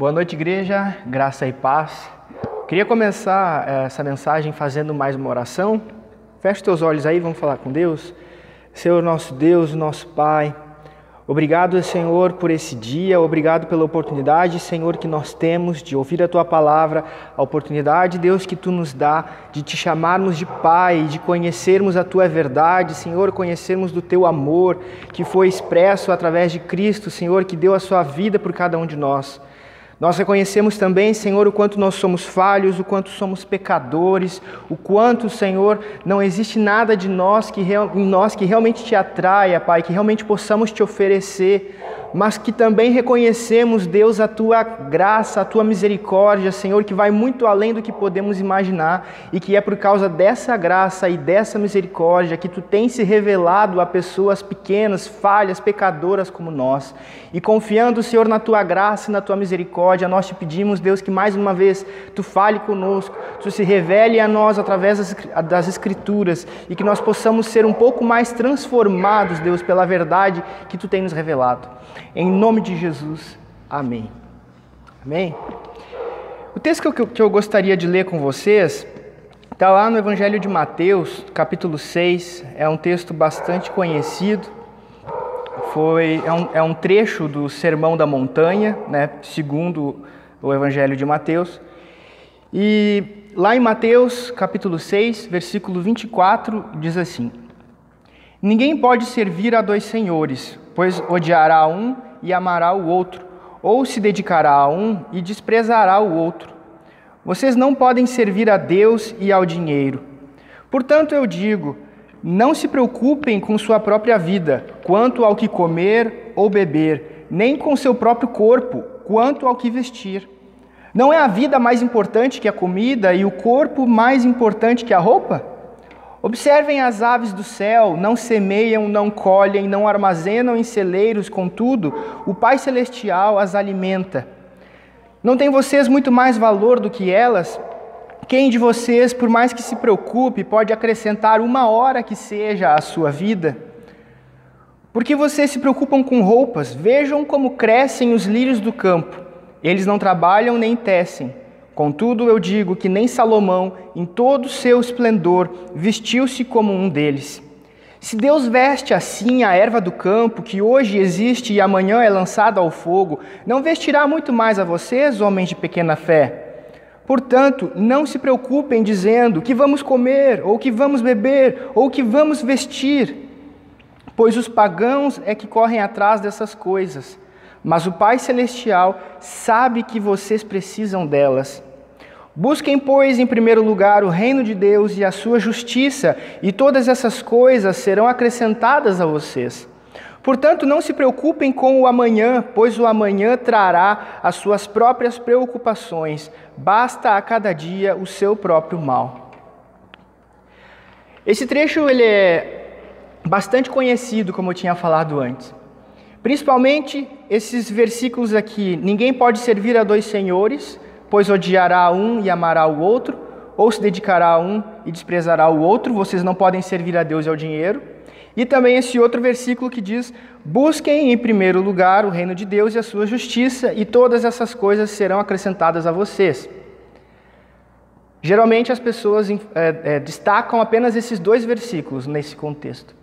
Boa noite, igreja, graça e paz. Queria começar essa mensagem fazendo mais uma oração. Feche teus olhos aí, vamos falar com Deus. Senhor, nosso Deus, nosso Pai, obrigado, Senhor, por esse dia, obrigado pela oportunidade, Senhor, que nós temos de ouvir a Tua palavra, a oportunidade, Deus, que Tu nos dá de Te chamarmos de Pai, de conhecermos a Tua verdade, Senhor, conhecermos do Teu amor, que foi expresso através de Cristo, Senhor, que deu a Sua vida por cada um de nós. Nós reconhecemos também, Senhor, o quanto nós somos falhos, o quanto somos pecadores, o quanto, Senhor, não existe nada de nós em nós que realmente Te atraia, Pai, que realmente possamos Te oferecer, mas que também reconhecemos, Deus, a Tua graça, a Tua misericórdia, Senhor, que vai muito além do que podemos imaginar e que é por causa dessa graça e dessa misericórdia que Tu tens se revelado a pessoas pequenas, falhas, pecadoras como nós. E confiando, Senhor, na Tua graça e na Tua misericórdia, nós Te pedimos, Deus, que mais uma vez Tu fale conosco, Tu se revele a nós através das Escrituras e que nós possamos ser um pouco mais transformados, Deus, pela verdade que Tu tens nos revelado. Em nome de Jesus, amém. Amém? O texto que eu gostaria de ler com vocês está lá no Evangelho de Mateus, capítulo 6. É um texto bastante conhecido. É um trecho do Sermão da Montanha, né, segundo o Evangelho de Mateus. E lá em Mateus, capítulo 6, versículo 24, diz assim: Ninguém pode servir a dois senhores, pois odiará um e amará o outro, ou se dedicará a um e desprezará o outro. Vocês não podem servir a Deus e ao dinheiro. Portanto, eu digo, não se preocupem com sua própria vida, quanto ao que comer ou beber, nem com seu próprio corpo, quanto ao que vestir. Não é a vida mais importante que a comida e o corpo mais importante que a roupa? Observem as aves do céu, não semeiam, não colhem, não armazenam em celeiros, contudo, o Pai Celestial as alimenta. Não têm vocês muito mais valor do que elas? Quem de vocês, por mais que se preocupe, pode acrescentar uma hora que seja à sua vida? Por que vocês se preocupam com roupas? Vejam como crescem os lírios do campo. Eles não trabalham nem tecem. Contudo, eu digo que nem Salomão, em todo o seu esplendor, vestiu-se como um deles. Se Deus veste assim a erva do campo, que hoje existe e amanhã é lançada ao fogo, não vestirá muito mais a vocês, homens de pequena fé? Portanto, não se preocupem dizendo que vamos comer, ou que vamos beber, ou que vamos vestir, pois os pagãos é que correm atrás dessas coisas. Mas o Pai Celestial sabe que vocês precisam delas. Busquem, pois, em primeiro lugar o reino de Deus e a sua justiça, e todas essas coisas serão acrescentadas a vocês. Portanto, não se preocupem com o amanhã, pois o amanhã trará as suas próprias preocupações. Basta a cada dia o seu próprio mal. Esse trecho ele é bastante conhecido, como eu tinha falado antes. Principalmente esses versículos aqui: ninguém pode servir a dois senhores, pois odiará um e amará o outro, ou se dedicará a um e desprezará o outro. Vocês não podem servir a Deus e ao dinheiro. E também esse outro versículo que diz: busquem em primeiro lugar o reino de Deus e a sua justiça, e todas essas coisas serão acrescentadas a vocês. Geralmente as pessoas destacam apenas esses dois versículos nesse contexto.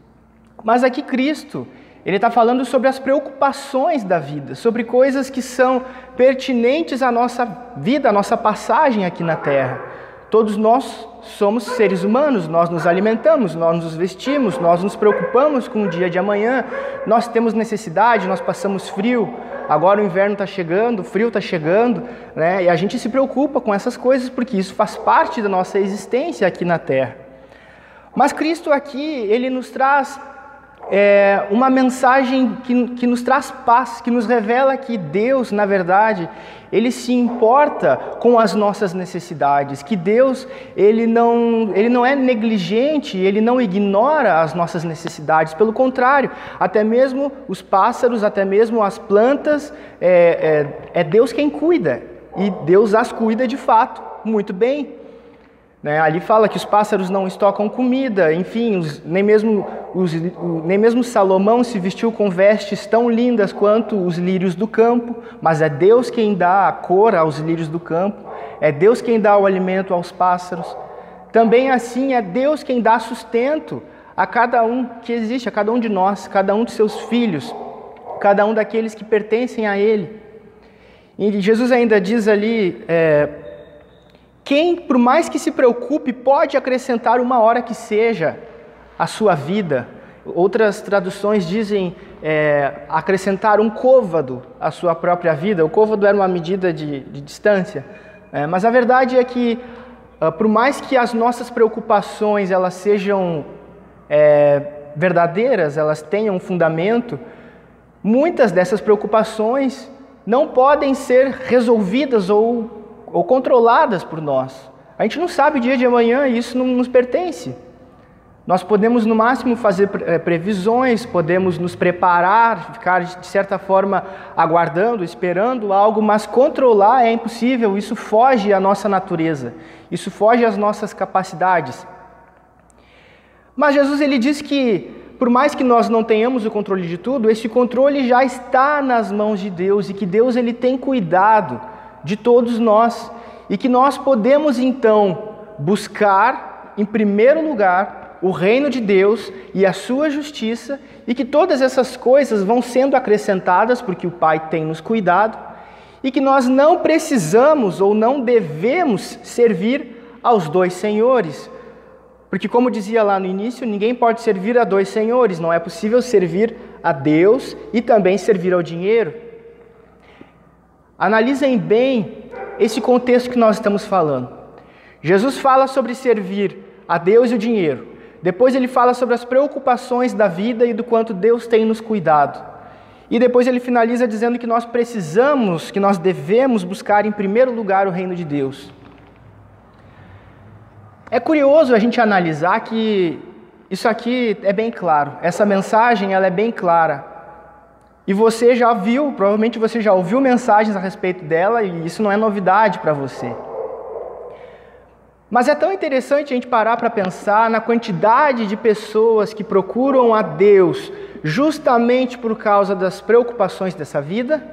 Mas aqui Cristo, Ele está falando sobre as preocupações da vida, sobre coisas que são pertinentes à nossa vida, à nossa passagem aqui na Terra. Todos nós somos seres humanos, nós nos alimentamos, nós nos vestimos, nós nos preocupamos com o dia de amanhã, nós temos necessidade, nós passamos frio, agora o inverno está chegando, o frio está chegando, né? E a gente se preocupa com essas coisas porque isso faz parte da nossa existência aqui na Terra. Mas Cristo aqui, Ele nos traz uma mensagem que nos traz paz, que nos revela que Deus, na verdade, Ele se importa com as nossas necessidades, que Deus ele não é negligente, Ele não ignora as nossas necessidades, pelo contrário, até mesmo os pássaros, até mesmo as plantas, é Deus quem cuida, e Deus as cuida de fato, muito bem. né? Ali fala que os pássaros não estocam comida, enfim, nem mesmo Salomão se vestiu com vestes tão lindas quanto os lírios do campo, mas é Deus quem dá a cor aos lírios do campo, é Deus quem dá o alimento aos pássaros. Também assim é Deus quem dá sustento a cada um que existe, a cada um de nós, cada um de seus filhos, cada um daqueles que pertencem a Ele. E Jesus ainda diz ali, quem, por mais que se preocupe, pode acrescentar uma hora que seja à sua vida. Outras traduções dizem acrescentar um côvado à sua própria vida. O côvado era uma medida de distância. Mas a verdade é que, por mais que as nossas preocupações elas sejam verdadeiras, elas tenham um fundamento, muitas dessas preocupações não podem ser resolvidas ou controladas por nós. A gente não sabe o dia de amanhã e isso não nos pertence. Nós podemos, no máximo, fazer previsões, podemos nos preparar, ficar, de certa forma, aguardando, esperando algo, mas controlar é impossível, isso foge à nossa natureza, isso foge às nossas capacidades. Mas Jesus ele diz que, por mais que nós não tenhamos o controle de tudo, esse controle já está nas mãos de Deus e que Deus ele tem cuidado de todos nós e que nós podemos, então, buscar, em primeiro lugar, o reino de Deus e a sua justiça, e que todas essas coisas vão sendo acrescentadas, porque o Pai tem nos cuidado, e que nós não precisamos ou não devemos servir aos dois senhores. Porque, como dizia lá no início, ninguém pode servir a dois senhores, não é possível servir a Deus e também servir ao dinheiro. Analisem bem esse contexto que nós estamos falando. Jesus fala sobre servir a Deus e o dinheiro. Depois ele fala sobre as preocupações da vida e do quanto Deus tem nos cuidado. E depois ele finaliza dizendo que nós precisamos, que nós devemos buscar em primeiro lugar o reino de Deus. É curioso a gente analisar que isso aqui é bem claro. Essa mensagem ela é bem clara. E você já viu, provavelmente você já ouviu mensagens a respeito dela e isso não é novidade para você. Mas é tão interessante a gente parar para pensar na quantidade de pessoas que procuram a Deus justamente por causa das preocupações dessa vida.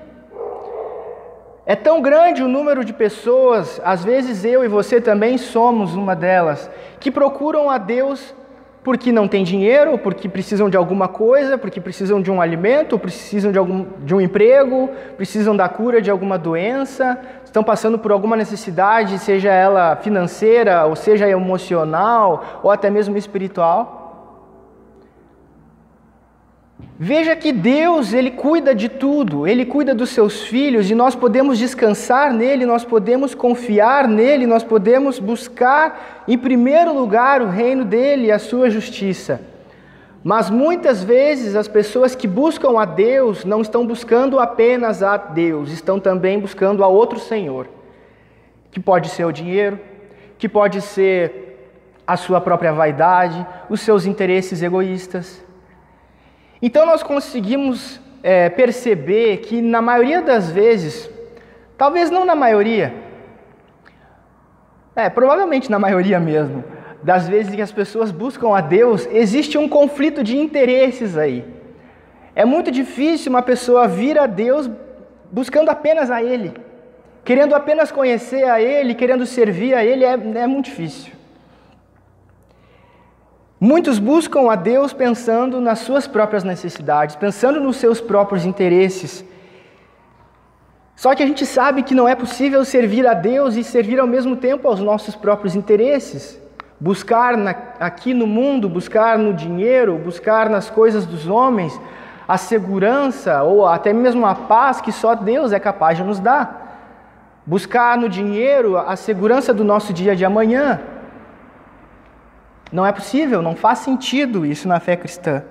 É tão grande o número de pessoas, às vezes eu e você também somos uma delas, que procuram a Deus porque não tem dinheiro, porque precisam de alguma coisa, porque precisam de um alimento, precisam de um emprego, precisam da cura de alguma doença, estão passando por alguma necessidade, seja ela financeira, ou seja emocional, ou até mesmo espiritual. Veja que Deus, Ele cuida de tudo, Ele cuida dos seus filhos e nós podemos descansar nele, nós podemos confiar nele, nós podemos buscar em primeiro lugar o reino dele e a sua justiça. Mas muitas vezes as pessoas que buscam a Deus não estão buscando apenas a Deus, estão também buscando a outro Senhor, que pode ser o dinheiro, que pode ser a sua própria vaidade, os seus interesses egoístas. Então nós conseguimos perceber que na maioria das vezes, talvez não na maioria, provavelmente na maioria mesmo, das vezes que as pessoas buscam a Deus, existe um conflito de interesses aí. É muito difícil uma pessoa vir a Deus buscando apenas a Ele, querendo apenas conhecer a Ele, querendo servir a Ele, é muito difícil. Muitos buscam a Deus pensando nas suas próprias necessidades, pensando nos seus próprios interesses. Só que a gente sabe que não é possível servir a Deus e servir ao mesmo tempo aos nossos próprios interesses. Buscar aqui no mundo, buscar no dinheiro, buscar nas coisas dos homens, a segurança ou até mesmo a paz que só Deus é capaz de nos dar. Buscar no dinheiro a segurança do nosso dia de amanhã. Não é possível, não faz sentido isso na fé cristã.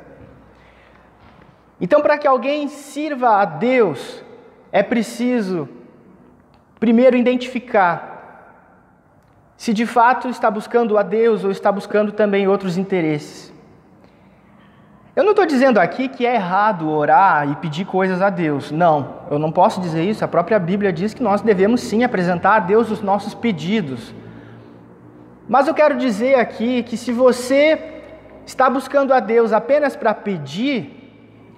Então, para que alguém sirva a Deus, é preciso, primeiro, identificar se de fato está buscando a Deus ou está buscando também outros interesses. Eu não estou dizendo aqui que é errado orar e pedir coisas a Deus. Não, eu não posso dizer isso. A própria Bíblia diz que nós devemos sim apresentar a Deus os nossos pedidos. Mas eu quero dizer aqui que se você está buscando a Deus apenas para pedir,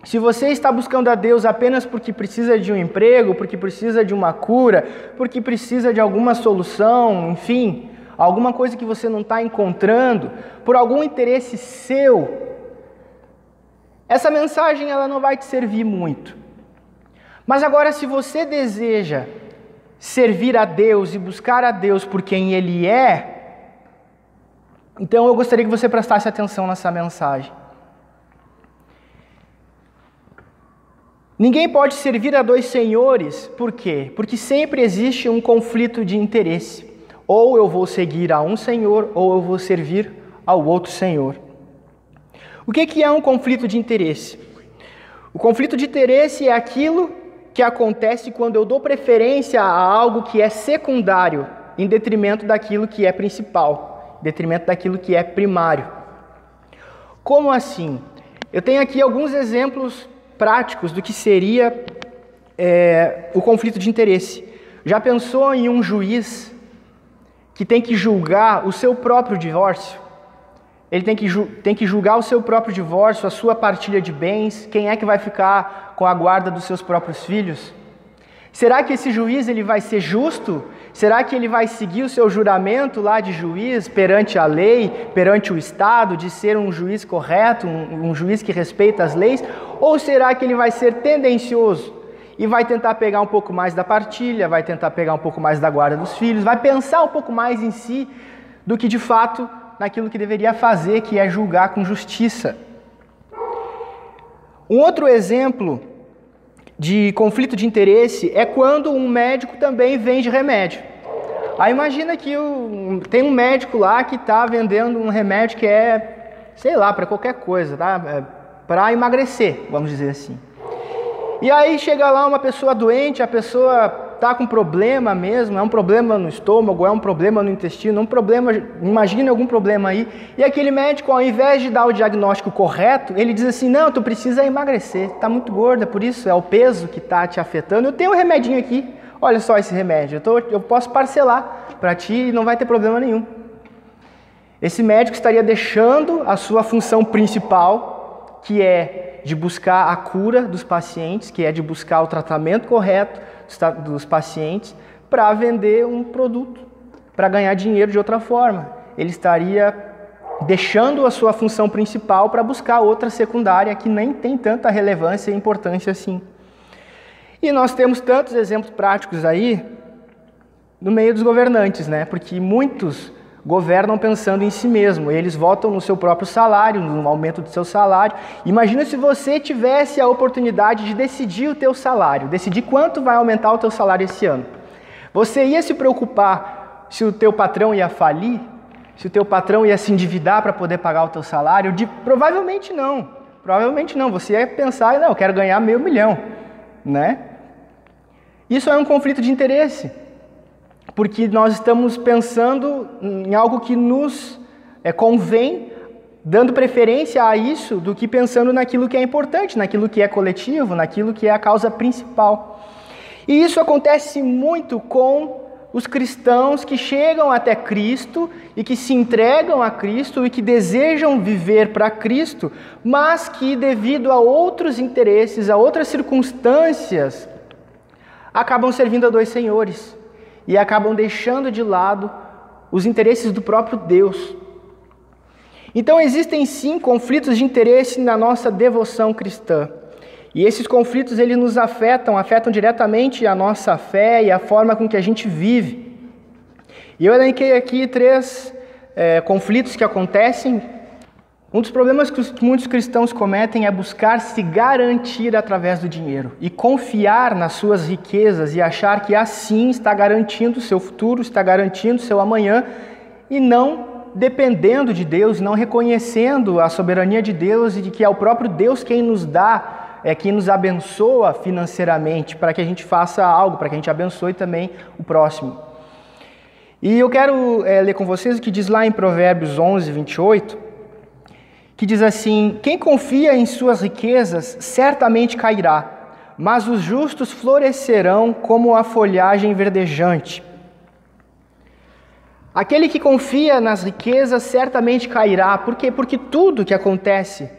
se você está buscando a Deus apenas porque precisa de um emprego, porque precisa de uma cura, porque precisa de alguma solução, enfim, alguma coisa que você não está encontrando, por algum interesse seu, essa mensagem ela não vai te servir muito. Mas agora, se você deseja servir a Deus e buscar a Deus por quem Ele é, então eu gostaria que você prestasse atenção nessa mensagem. Ninguém pode servir a dois senhores, por quê? Porque sempre existe um conflito de interesse. Ou eu vou seguir a um senhor, ou eu vou servir ao outro senhor. O que é um conflito de interesse? O conflito de interesse é aquilo que acontece quando eu dou preferência a algo que é secundário, em detrimento daquilo que é principal, em detrimento daquilo que é primário. Como assim? Eu tenho aqui alguns exemplos práticos do que seria o conflito de interesse. Já pensou em um juiz que tem que julgar o seu próprio divórcio? Ele tem que julgar o seu próprio divórcio, a sua partilha de bens, quem é que vai ficar com a guarda dos seus próprios filhos? Será que esse juiz ele vai ser justo? Será que ele vai seguir o seu juramento lá de juiz perante a lei, perante o Estado, de ser um juiz correto, um juiz que respeita as leis? Ou será que ele vai ser tendencioso e vai tentar pegar um pouco mais da partilha, vai tentar pegar um pouco mais da guarda dos filhos, vai pensar um pouco mais em si do que de fato naquilo que deveria fazer, que é julgar com justiça? Um outro exemplo de conflito de interesse é quando um médico também vende remédio. Aí imagina que tem um médico lá que está vendendo um remédio que é, sei lá, para qualquer coisa, tá? Para emagrecer, vamos dizer assim. E aí chega lá uma pessoa doente, a pessoa está com problema mesmo, é um problema no estômago, é um problema no intestino, um problema, imagine algum problema aí, e aquele médico, ao invés de dar o diagnóstico correto, ele diz assim, não, tu precisa emagrecer, está muito gorda, por isso é o peso que está te afetando, eu tenho um remedinho aqui, olha só esse remédio, eu posso parcelar para ti e não vai ter problema nenhum. Esse médico estaria deixando a sua função principal, que é de buscar a cura dos pacientes, que é de buscar o tratamento correto dos pacientes, para vender um produto, para ganhar dinheiro de outra forma. Ele estaria deixando a sua função principal para buscar outra secundária que nem tem tanta relevância e importância assim. E nós temos tantos exemplos práticos aí no meio dos governantes, né? Porque muitos governam pensando em si mesmo, eles votam no seu próprio salário, no aumento do seu salário. Imagina se você tivesse a oportunidade de decidir o teu salário, decidir quanto vai aumentar o teu salário esse ano. Você ia se preocupar se o teu patrão ia falir? Se o teu patrão ia se endividar para poder pagar o teu salário? Provavelmente não. Provavelmente não. Você ia pensar, não, eu quero ganhar $500 mil, né? Isso é um conflito de interesse. Porque nós estamos pensando em algo que nos convém, dando preferência a isso, do que pensando naquilo que é importante, naquilo que é coletivo, naquilo que é a causa principal. E isso acontece muito com os cristãos que chegam até Cristo e que se entregam a Cristo e que desejam viver para Cristo, mas que devido a outros interesses, a outras circunstâncias, acabam servindo a dois senhores. E acabam deixando de lado os interesses do próprio Deus. Então existem sim conflitos de interesse na nossa devoção cristã. E esses conflitos eles nos afetam diretamente a nossa fé e a forma com que a gente vive. E eu elenquei aqui 3 conflitos que acontecem. Um dos problemas que muitos cristãos cometem é buscar se garantir através do dinheiro e confiar nas suas riquezas e achar que assim está garantindo o seu futuro, está garantindo o seu amanhã e não dependendo de Deus, não reconhecendo a soberania de Deus e de que é o próprio Deus quem nos dá, quem nos abençoa financeiramente para que a gente faça algo, para que a gente abençoe também o próximo. E eu quero ler com vocês o que diz lá em Provérbios 11, 28, que diz assim, quem confia em suas riquezas certamente cairá, mas os justos florescerão como a folhagem verdejante. Aquele que confia nas riquezas certamente cairá. Por quê? Porque tudo que acontece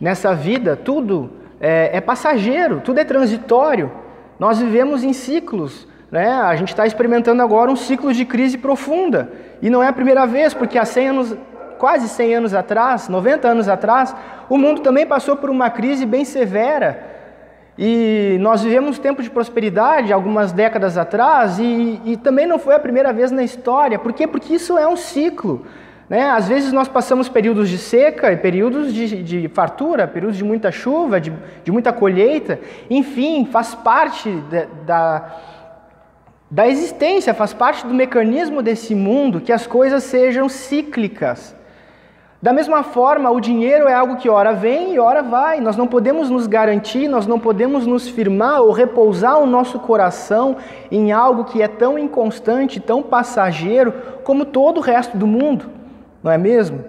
nessa vida, tudo é passageiro, tudo é transitório. Nós vivemos em ciclos, né? A gente está experimentando agora um ciclo de crise profunda. E não é a primeira vez, porque há 100 anos, quase 100 anos atrás, 90 anos atrás, o mundo também passou por uma crise bem severa. E nós vivemos tempo de prosperidade algumas décadas atrás e também não foi a primeira vez na história. Por quê? Porque isso é um ciclo, né? Às vezes nós passamos períodos de seca e períodos de fartura, períodos de muita chuva, de muita colheita. Enfim, faz parte da existência, faz parte do mecanismo desse mundo que as coisas sejam cíclicas. Da mesma forma, o dinheiro é algo que ora vem e ora vai. Nós não podemos nos garantir, nós não podemos nos firmar ou repousar o nosso coração em algo que é tão inconstante, tão passageiro, como todo o resto do mundo, não é mesmo?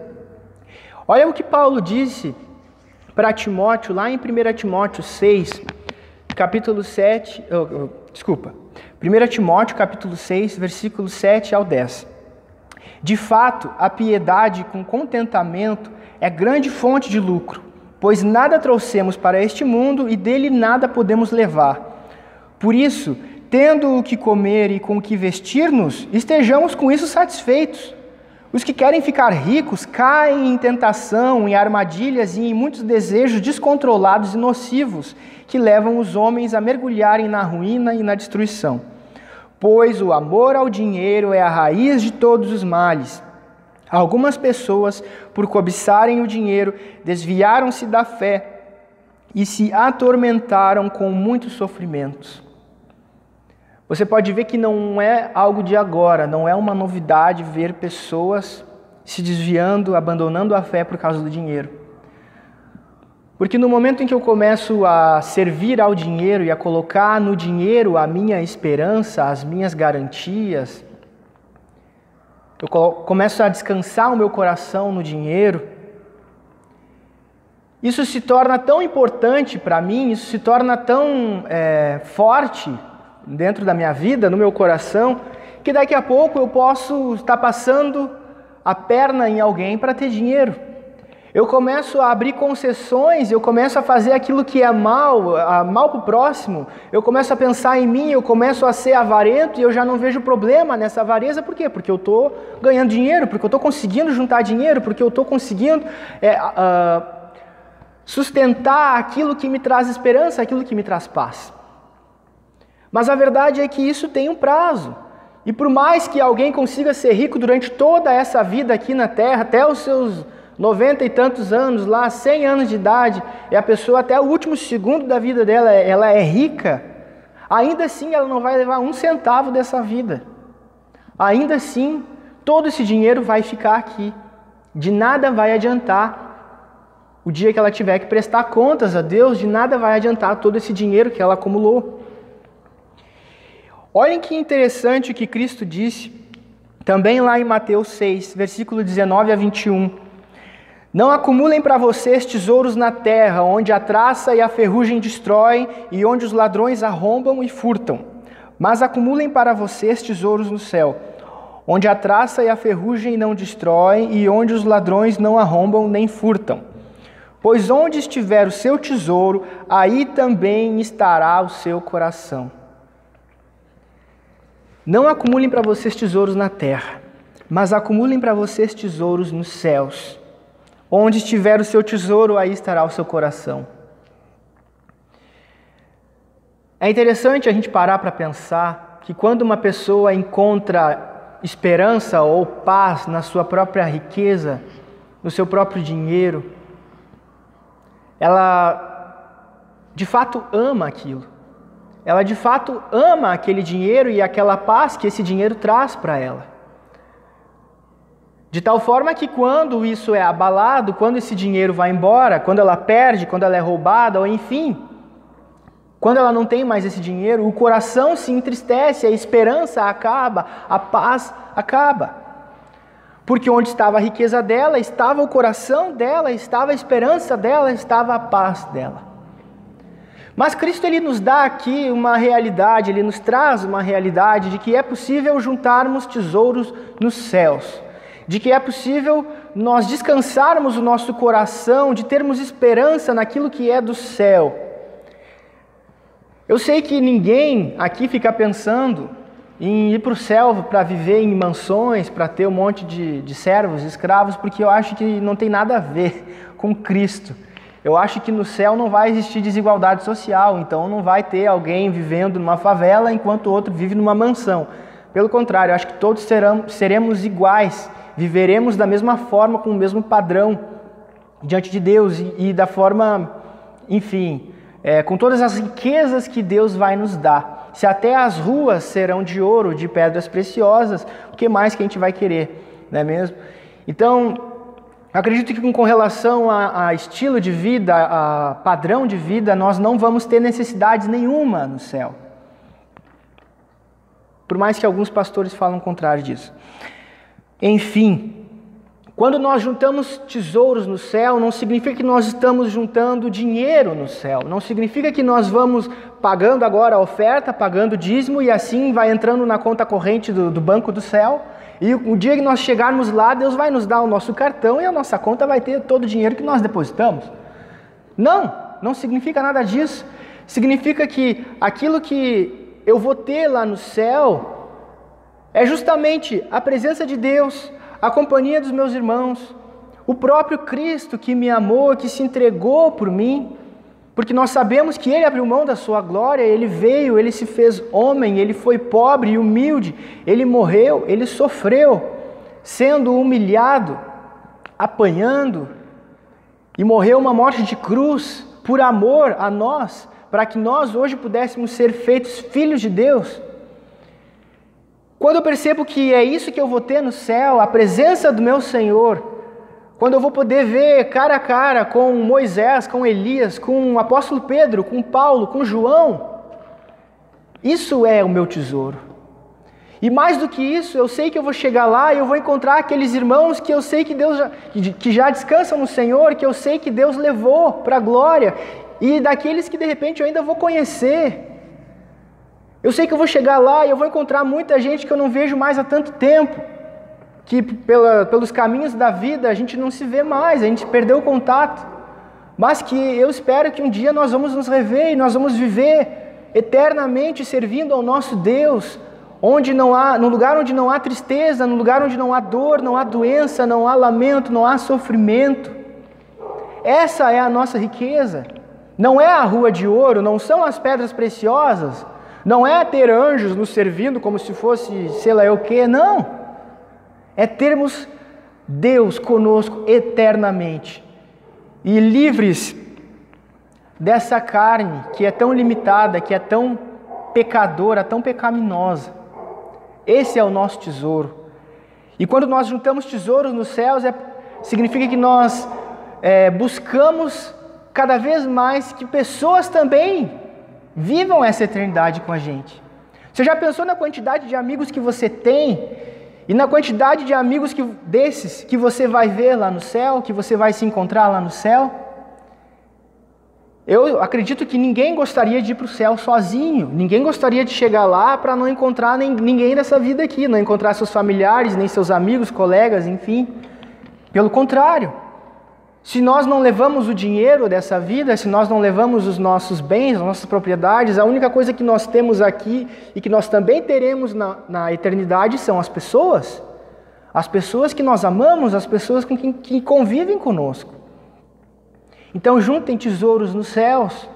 Olha o que Paulo disse para Timóteo, lá em 1 Timóteo 6, capítulo 7, 1 Timóteo capítulo 6, versículos 7 ao 10. De fato, a piedade com contentamento é grande fonte de lucro, pois nada trouxemos para este mundo e dele nada podemos levar. Por isso, tendo o que comer e com o que vestir-nos, estejamos com isso satisfeitos. Os que querem ficar ricos caem em tentação, em armadilhas e em muitos desejos descontrolados e nocivos, que levam os homens a mergulharem na ruína e na destruição. Pois o amor ao dinheiro é a raiz de todos os males. Algumas pessoas, por cobiçarem o dinheiro, desviaram-se da fé e se atormentaram com muitos sofrimentos. Você pode ver que não é algo de agora, não é uma novidade ver pessoas se desviando, abandonando a fé por causa do dinheiro. Porque no momento em que eu começo a servir ao dinheiro e a colocar no dinheiro a minha esperança, as minhas garantias, eu começo a descansar o meu coração no dinheiro, isso se torna tão importante para mim, isso se torna tão forte dentro da minha vida, no meu coração, que daqui a pouco eu posso estar passando a perna em alguém para ter dinheiro. Eu começo a abrir concessões, eu começo a fazer aquilo que é mal para o próximo, eu começo a pensar em mim, eu começo a ser avarento e eu já não vejo problema nessa avareza. Por quê? Porque eu estou ganhando dinheiro, porque eu estou conseguindo juntar dinheiro, porque eu estou conseguindo sustentar aquilo que me traz esperança, aquilo que me traz paz. Mas a verdade é que isso tem um prazo. E por mais que alguém consiga ser rico durante toda essa vida aqui na Terra, até os seus 90 e tantos anos lá, 100 anos de idade, e a pessoa até o último segundo da vida dela, ela é rica, ainda assim ela não vai levar um centavo dessa vida. Ainda assim, todo esse dinheiro vai ficar aqui. De nada vai adiantar. O dia que ela tiver que prestar contas a Deus, de nada vai adiantar todo esse dinheiro que ela acumulou. Olhem que interessante o que Cristo disse, também lá em Mateus 6, versículo 19 a 21. Não acumulem para vocês tesouros na terra, onde a traça e a ferrugem destroem e onde os ladrões arrombam e furtam. Mas acumulem para vocês tesouros no céu, onde a traça e a ferrugem não destroem e onde os ladrões não arrombam nem furtam. Pois onde estiver o seu tesouro, aí também estará o seu coração. Não acumulem para vocês tesouros na terra, mas acumulem para vocês tesouros nos céus. Onde estiver o seu tesouro, aí estará o seu coração. É interessante a gente parar para pensar que quando uma pessoa encontra esperança ou paz na sua própria riqueza, no seu próprio dinheiro, ela de fato ama aquilo. Ela de fato ama aquele dinheiro e aquela paz que esse dinheiro traz para ela. De tal forma que quando isso é abalado, quando esse dinheiro vai embora, quando ela perde, quando ela é roubada, ou enfim, quando ela não tem mais esse dinheiro, o coração se entristece, a esperança acaba, a paz acaba. Porque onde estava a riqueza dela, estava o coração dela, estava a esperança dela, estava a paz dela. Mas Cristo ele nos dá aqui uma realidade, ele nos traz uma realidade de que é possível juntarmos tesouros nos céus, de que é possível nós descansarmos o nosso coração, de termos esperança naquilo que é do céu. Eu sei que ninguém aqui fica pensando em ir para o céu para viver em mansões, para ter um monte de servos, escravos, porque eu acho que não tem nada a ver com Cristo. Eu acho que no céu não vai existir desigualdade social, então não vai ter alguém vivendo numa favela enquanto o outro vive numa mansão. Pelo contrário, eu acho que todos seremos iguais, viveremos da mesma forma, com o mesmo padrão diante de Deus e da forma, enfim, com todas as riquezas que Deus vai nos dar. Se até as ruas serão de ouro, de pedras preciosas, o que mais que a gente vai querer, não é mesmo? Então, acredito que com relação a estilo de vida, a padrão de vida, nós não vamos ter necessidade nenhuma no céu. Por mais que alguns pastores falam o contrário disso. Enfim, quando nós juntamos tesouros no céu, não significa que nós estamos juntando dinheiro no céu. Não significa que nós vamos pagando agora a oferta, pagando o dízimo e assim vai entrando na conta corrente do banco do céu. E o dia que nós chegarmos lá, Deus vai nos dar o nosso cartão e a nossa conta vai ter todo o dinheiro que nós depositamos. Não significa nada disso. Significa que aquilo que eu vou ter lá no céu é justamente a presença de Deus, a companhia dos meus irmãos, o próprio Cristo que me amou, que se entregou por mim, porque nós sabemos que Ele abriu mão da sua glória, Ele veio, Ele se fez homem, Ele foi pobre e humilde, Ele morreu, Ele sofreu, sendo humilhado, apanhando, e morreu uma morte de cruz por amor a nós, para que nós hoje pudéssemos ser feitos filhos de Deus. Quando eu percebo que é isso que eu vou ter no céu, a presença do meu Senhor, quando eu vou poder ver cara a cara com Moisés, com Elias, com o apóstolo Pedro, com Paulo, com João, isso é o meu tesouro. E mais do que isso, eu sei que eu vou chegar lá e eu vou encontrar aqueles irmãos que eu sei que Deus que já descansam no Senhor, que eu sei que Deus levou para a glória, e daqueles que de repente eu ainda vou conhecer. Eu sei que eu vou chegar lá e eu vou encontrar muita gente que eu não vejo mais há tanto tempo, que pelos caminhos da vida a gente não se vê mais, a gente perdeu o contato, mas que eu espero que um dia nós vamos nos rever e nós vamos viver eternamente servindo ao nosso Deus, no lugar onde não há tristeza, no lugar onde não há dor, não há doença, não há lamento, não há sofrimento. Essa é a nossa riqueza. Não é a rua de ouro, não são as pedras preciosas, não é ter anjos nos servindo como se fosse sei lá o quê, não. É termos Deus conosco eternamente e livres dessa carne que é tão limitada, que é tão pecadora, tão pecaminosa. Esse é o nosso tesouro. E quando nós juntamos tesouros nos céus, significa que nós buscamos cada vez mais que pessoas também vivam essa eternidade com a gente. Você já pensou na quantidade de amigos que você tem e na quantidade de amigos desses que você vai ver lá no céu, que você vai se encontrar lá no céu? Eu acredito que ninguém gostaria de ir para o céu sozinho, ninguém gostaria de chegar lá para não encontrar ninguém dessa vida aqui, não encontrar seus familiares, nem seus amigos, colegas, enfim. Pelo contrário, se nós não levamos o dinheiro dessa vida, se nós não levamos os nossos bens, as nossas propriedades, a única coisa que nós temos aqui e que nós também teremos na eternidade são as pessoas que nós amamos, as pessoas que convivem conosco. Então juntem tesouros nos céus,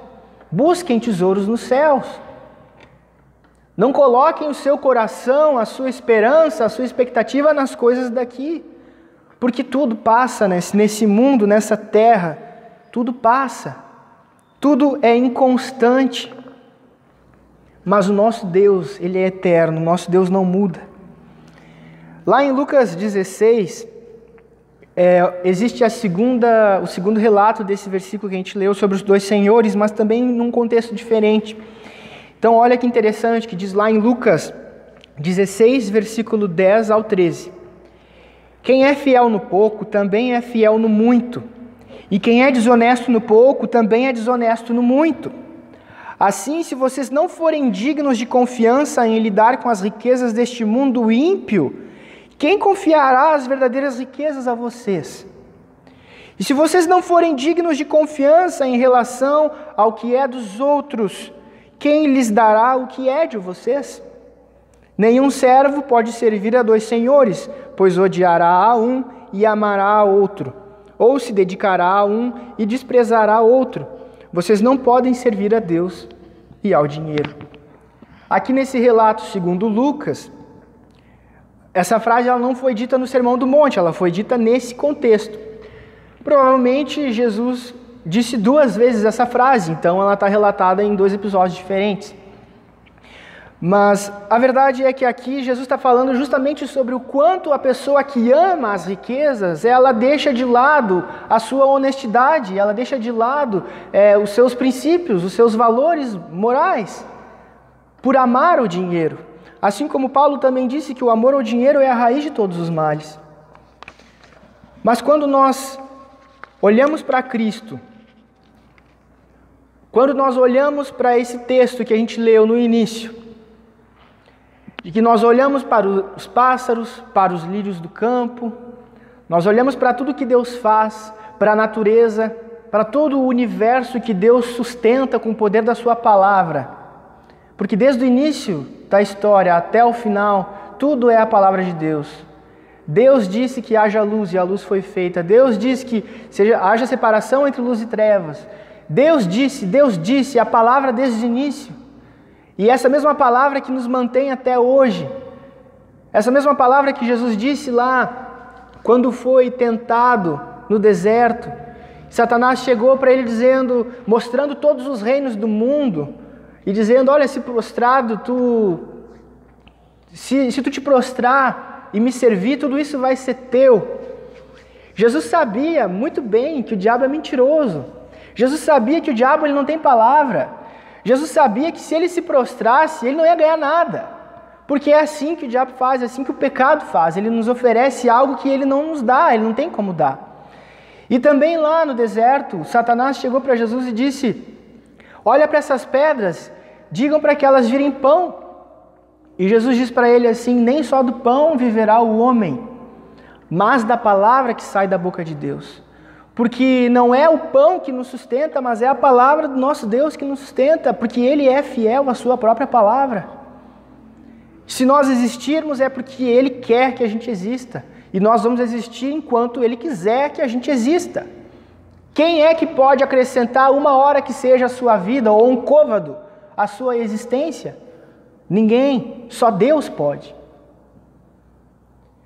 busquem tesouros nos céus. Não coloquem o seu coração, a sua esperança, a sua expectativa nas coisas daqui. Porque tudo passa nesse mundo, nessa terra, tudo passa, tudo é inconstante. Mas o nosso Deus, Ele é eterno, o nosso Deus não muda. Lá em Lucas 16, existe o segundo relato desse versículo que a gente leu sobre os dois senhores, mas também num contexto diferente. Então olha que interessante que diz lá em Lucas 16, versículo 10 ao 13. Quem é fiel no pouco, também é fiel no muito. E quem é desonesto no pouco, também é desonesto no muito. Assim, se vocês não forem dignos de confiança em lidar com as riquezas deste mundo ímpio, quem confiará as verdadeiras riquezas a vocês? E se vocês não forem dignos de confiança em relação ao que é dos outros, quem lhes dará o que é de vocês? Nenhum servo pode servir a 2 senhores, pois odiará a um e amará a outro, ou se dedicará a um e desprezará outro. Vocês não podem servir a Deus e ao dinheiro. Aqui nesse relato, segundo Lucas, essa frase ela não foi dita no Sermão do Monte, ela foi dita nesse contexto. Provavelmente Jesus disse 2 vezes essa frase, então ela está relatada em 2 episódios diferentes. Mas a verdade é que aqui Jesus está falando justamente sobre o quanto a pessoa que ama as riquezas, ela deixa de lado a sua honestidade, ela deixa de lado os seus princípios, os seus valores morais, por amar o dinheiro. Assim como Paulo também disse que o amor ao dinheiro é a raiz de todos os males. Mas quando nós olhamos para Cristo, quando nós olhamos para esse texto que a gente leu no início, e que nós olhamos para os pássaros, para os lírios do campo, nós olhamos para tudo que Deus faz, para a natureza, para todo o universo que Deus sustenta com o poder da sua palavra. Porque desde o início da história até o final, tudo é a palavra de Deus. Deus disse que haja luz e a luz foi feita. Deus disse que haja separação entre luz e trevas. Deus disse a palavra desde o início. E essa mesma palavra que nos mantém até hoje, essa mesma palavra que Jesus disse lá, quando foi tentado no deserto, Satanás chegou para ele dizendo, mostrando todos os reinos do mundo, e dizendo, olha, se prostrado, se tu te prostrar e me servir, tudo isso vai ser teu. Jesus sabia muito bem que o diabo é mentiroso. Jesus sabia que o diabo ele não tem palavra. Jesus sabia que se ele se prostrasse, ele não ia ganhar nada. Porque é assim que o diabo faz, é assim que o pecado faz. Ele nos oferece algo que ele não nos dá, ele não tem como dar. E também lá no deserto, Satanás chegou para Jesus e disse, olha para essas pedras, digam para que elas virem pão. E Jesus diz para ele assim, nem só do pão viverá o homem, mas da palavra que sai da boca de Deus. Porque não é o pão que nos sustenta, mas é a palavra do nosso Deus que nos sustenta, porque Ele é fiel à sua própria palavra. Se nós existirmos é porque Ele quer que a gente exista, e nós vamos existir enquanto Ele quiser que a gente exista. Quem é que pode acrescentar 1 hora que seja a sua vida, ou um côvado à sua existência? Ninguém, só Deus pode.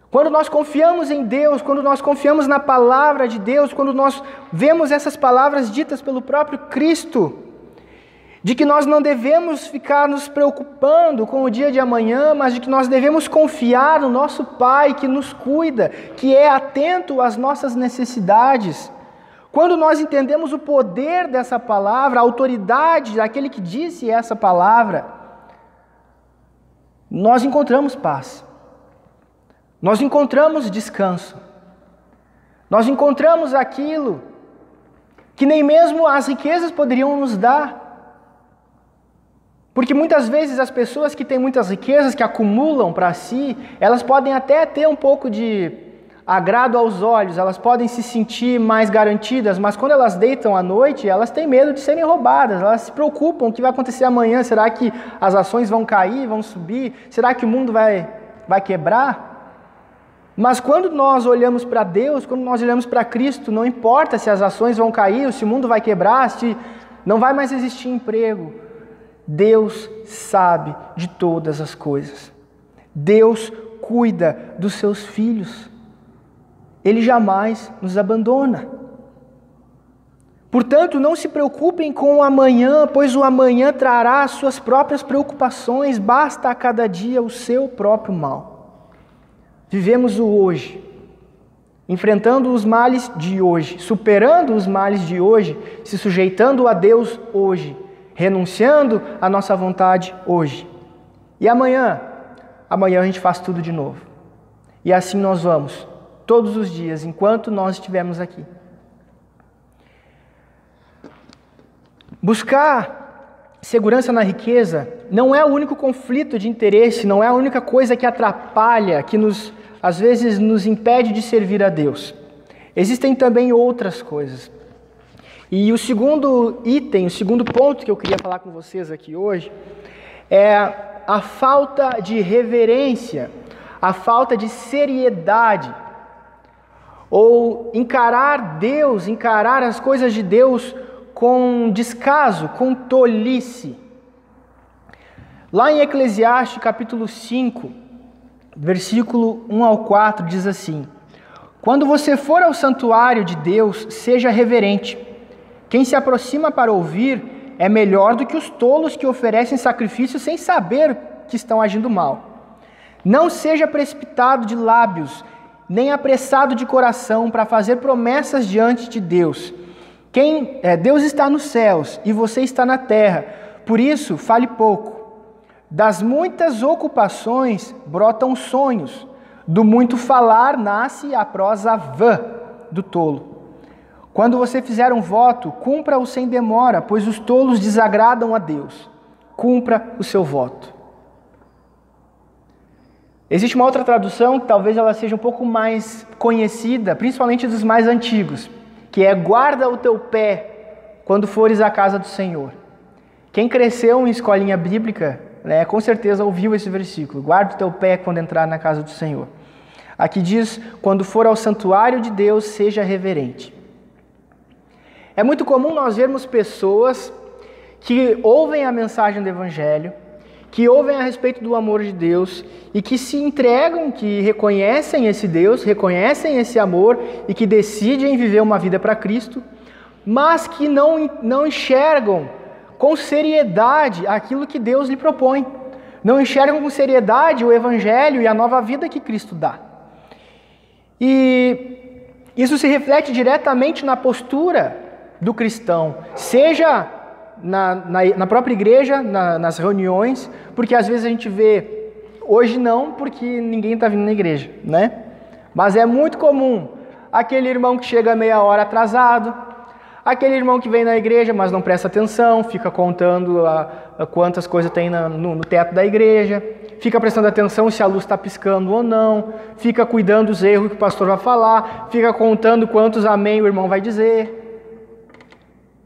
Quando nós confiamos em Deus, quando nós confiamos na palavra de Deus, quando nós vemos essas palavras ditas pelo próprio Cristo, de que nós não devemos ficar nos preocupando com o dia de amanhã, mas de que nós devemos confiar no nosso Pai que nos cuida, que é atento às nossas necessidades. Quando nós entendemos o poder dessa palavra, a autoridade daquele que disse essa palavra, nós encontramos paz. Nós encontramos descanso. Nós encontramos aquilo que nem mesmo as riquezas poderiam nos dar. Porque muitas vezes as pessoas que têm muitas riquezas, que acumulam para si, elas podem até ter um pouco de agrado aos olhos, elas podem se sentir mais garantidas, mas quando elas deitam à noite, elas têm medo de serem roubadas, elas se preocupam, o que vai acontecer amanhã? Será que as ações vão cair, vão subir? Será que o mundo vai quebrar? Mas quando nós olhamos para Deus, quando nós olhamos para Cristo, não importa se as ações vão cair, se o mundo vai quebrar, se não vai mais existir emprego. Deus sabe de todas as coisas. Deus cuida dos seus filhos. Ele jamais nos abandona. Portanto, não se preocupem com o amanhã, pois o amanhã trará as suas próprias preocupações, basta a cada dia o seu próprio mal. Vivemos o hoje, enfrentando os males de hoje, superando os males de hoje, se sujeitando a Deus hoje, renunciando à nossa vontade hoje. E amanhã a gente faz tudo de novo. E assim nós vamos, todos os dias, enquanto nós estivermos aqui. Buscar segurança na riqueza não é o único conflito de interesse, não é a única coisa que atrapalha, que às vezes nos impede de servir a Deus. Existem também outras coisas. E o segundo item, o segundo ponto que eu queria falar com vocês aqui hoje é a falta de reverência, a falta de seriedade, ou encarar Deus, encarar as coisas de Deus com descaso, com tolice. Lá em Eclesiastes capítulo 5, versículo 1 ao 4, diz assim: quando você for ao santuário de Deus, seja reverente. Quem se aproxima para ouvir é melhor do que os tolos que oferecem sacrifício sem saber que estão agindo mal. Não seja precipitado de lábios, nem apressado de coração para fazer promessas diante de Deus. Deus está nos céus e você está na terra, por isso fale pouco. Das muitas ocupações brotam sonhos, do muito falar nasce a prosa vã do tolo. Quando você fizer um voto, cumpra-o sem demora, pois os tolos desagradam a Deus. Cumpra o seu voto. Existe uma outra tradução que talvez ela seja um pouco mais conhecida, principalmente dos mais antigos, que é: guarda o teu pé quando fores à casa do Senhor. Quem cresceu em escolinha bíblica, com certeza ouviu esse versículo: guarda o teu pé quando entrar na casa do Senhor. Aqui diz: quando for ao santuário de Deus, seja reverente. É muito comum nós vermos pessoas que ouvem a mensagem do Evangelho, que ouvem a respeito do amor de Deus e que se entregam, que reconhecem esse Deus, reconhecem esse amor e que decidem viver uma vida para Cristo, mas que não enxergam com seriedade aquilo que Deus lhe propõe. Não enxergam com seriedade o Evangelho e a nova vida que Cristo dá. E isso se reflete diretamente na postura do cristão, seja na própria igreja, nas reuniões, porque às vezes a gente vê, hoje não, porque ninguém está vindo na igreja, né? Mas é muito comum aquele irmão que chega meia hora atrasado, aquele irmão que vem na igreja, mas não presta atenção, fica contando quantas coisas tem no teto da igreja, fica prestando atenção se a luz está piscando ou não, fica cuidando dos erros que o pastor vai falar, fica contando quantos amém o irmão vai dizer,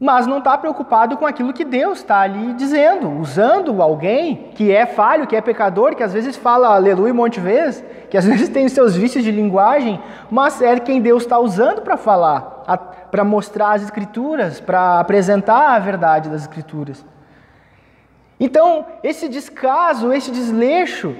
mas não está preocupado com aquilo que Deus está ali dizendo, usando alguém que é falho, que é pecador, que às vezes fala aleluia um monte de vezes, que às vezes tem os seus vícios de linguagem, mas é quem Deus está usando para falar, para mostrar as Escrituras, para apresentar a verdade das Escrituras. Então, esse descaso, esse desleixo,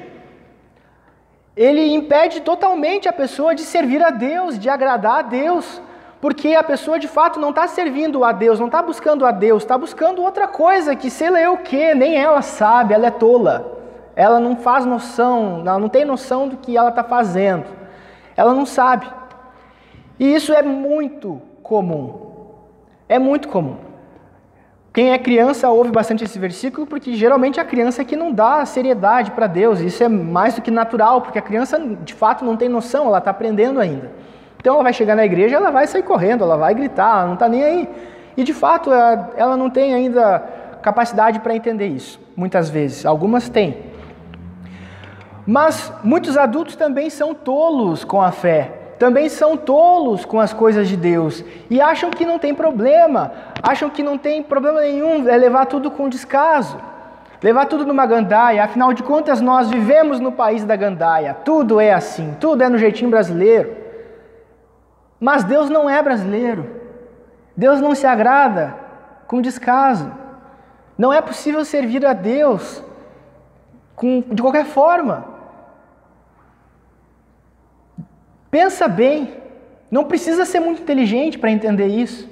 ele impede totalmente a pessoa de servir a Deus, de agradar a Deus, porque a pessoa de fato não está servindo a Deus, não está buscando a Deus, está buscando outra coisa que sei lá o que, nem ela sabe, ela é tola. Ela não faz noção, ela não tem noção do que ela está fazendo. Ela não sabe. E isso é muito comum. É muito comum. Quem é criança ouve bastante esse versículo porque geralmente a criança é que não dá seriedade para Deus. Isso é mais do que natural, porque a criança de fato não tem noção, ela está aprendendo ainda. Então ela vai chegar na igreja, ela vai sair correndo, ela vai gritar, ela não está nem aí. E de fato ela não tem ainda capacidade para entender isso, muitas vezes. Algumas têm. Mas muitos adultos também são tolos com a fé, também são tolos com as coisas de Deus e acham que não tem problema, acham que não tem problema nenhum, é levar tudo com descaso, levar tudo numa gandaia. Afinal de contas, nós vivemos no país da gandaia, tudo é assim, tudo é no jeitinho brasileiro. Mas Deus não é brasileiro, Deus não se agrada com descaso. Não é possível servir a Deus de qualquer forma. Pensa bem, não precisa ser muito inteligente para entender isso.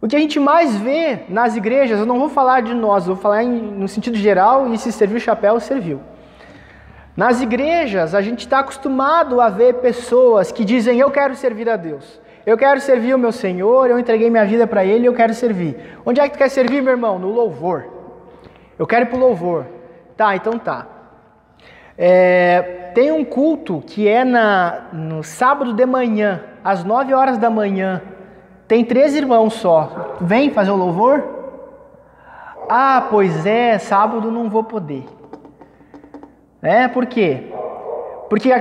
O que a gente mais vê nas igrejas, eu não vou falar de nós, eu vou falar no sentido geral, e se serviu o chapéu, serviu. Nas igrejas, a gente está acostumado a ver pessoas que dizem: eu quero servir a Deus, eu quero servir o meu Senhor, eu entreguei minha vida para Ele, eu quero servir. Onde é que tu quer servir, meu irmão? No louvor. Eu quero ir para o louvor. Tá, então tá. Tem um culto que é no sábado de manhã, às 9 horas da manhã. Tem 3 irmãos só. Vem fazer o louvor? pois é, sábado não vou poder. Por quê? Porque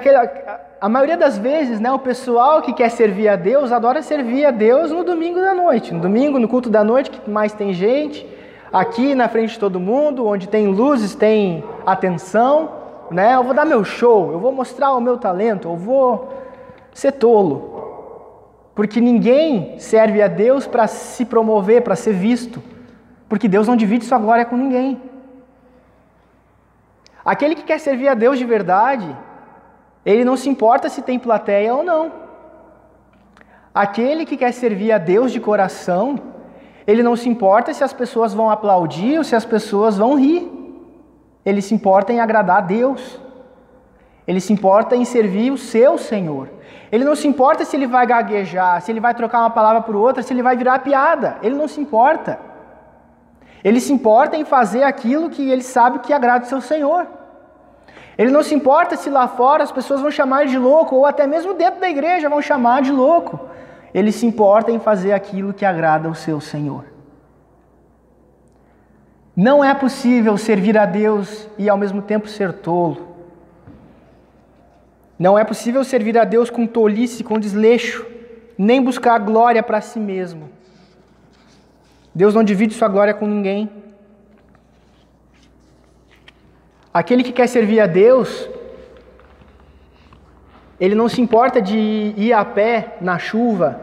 a maioria das vezes, o pessoal que quer servir a Deus, adora servir a Deus no domingo da noite. No domingo, no culto da noite, que mais tem gente, aqui na frente de todo mundo, onde tem luzes, tem atenção, Eu vou dar meu show, eu vou mostrar o meu talento, eu vou ser tolo. Porque ninguém serve a Deus para se promover, para ser visto. Porque Deus não divide sua glória com ninguém. Aquele que quer servir a Deus de verdade, ele não se importa se tem plateia ou não. Aquele que quer servir a Deus de coração, ele não se importa se as pessoas vão aplaudir ou se as pessoas vão rir. Ele se importa em agradar a Deus. Ele se importa em servir o seu Senhor. Ele não se importa se ele vai gaguejar, se ele vai trocar uma palavra por outra, se ele vai virar piada. Ele não se importa. Ele se importa em fazer aquilo que ele sabe que agrada o seu Senhor. Ele não se importa se lá fora as pessoas vão chamar ele de louco, ou até mesmo dentro da igreja vão chamar de louco. Ele se importa em fazer aquilo que agrada o seu Senhor. Não é possível servir a Deus e ao mesmo tempo ser tolo. Não é possível servir a Deus com tolice, com desleixo, nem buscar glória para si mesmo. Deus não divide sua glória com ninguém. Aquele que quer servir a Deus, ele não se importa de ir a pé na chuva,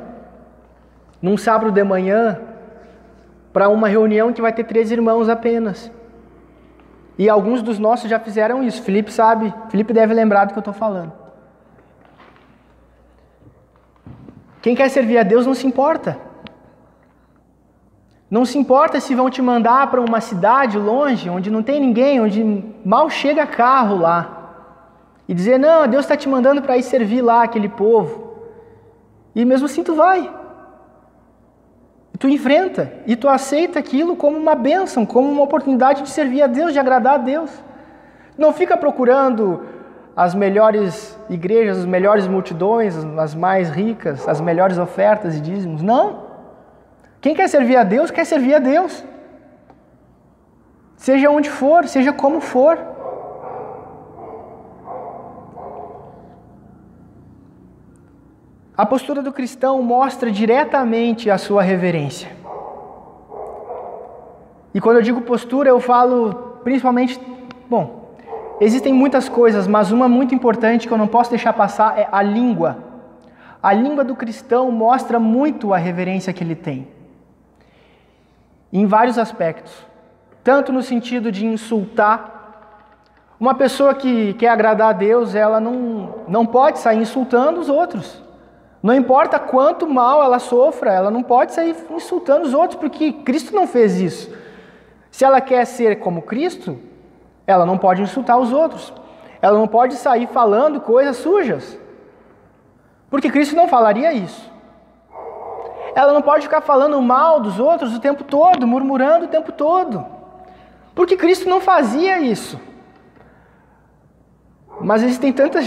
num sábado de manhã, para uma reunião que vai ter 3 irmãos apenas. E alguns dos nossos já fizeram isso. Felipe sabe, Felipe deve lembrar do que eu estou falando. Quem quer servir a Deus não se importa. Não se importa se vão te mandar para uma cidade longe, onde não tem ninguém, onde mal chega carro lá. E dizer, não, Deus está te mandando para ir servir lá aquele povo. E mesmo assim tu vai. E tu enfrenta. E tu aceita aquilo como uma bênção, como uma oportunidade de servir a Deus, de agradar a Deus. Não fica procurando as melhores igrejas, as melhores multidões, as mais ricas, as melhores ofertas e dízimos. Não. Quem quer servir a Deus, quer servir a Deus. Seja onde for, seja como for. A postura do cristão mostra diretamente a sua reverência. E quando eu digo postura, eu falo principalmente... existem muitas coisas, mas uma muito importante que eu não posso deixar passar é a língua. A língua do cristão mostra muito a reverência que ele tem. Em vários aspectos. Tanto no sentido de insultar. Uma pessoa que quer agradar a Deus, ela não pode sair insultando os outros. Não importa quanto mal ela sofra, ela não pode sair insultando os outros, porque Cristo não fez isso. Se ela quer ser como Cristo, ela não pode insultar os outros. Ela não pode sair falando coisas sujas. Porque Cristo não falaria isso. Ela não pode ficar falando mal dos outros o tempo todo, murmurando o tempo todo. Porque Cristo não fazia isso. Mas existem tanta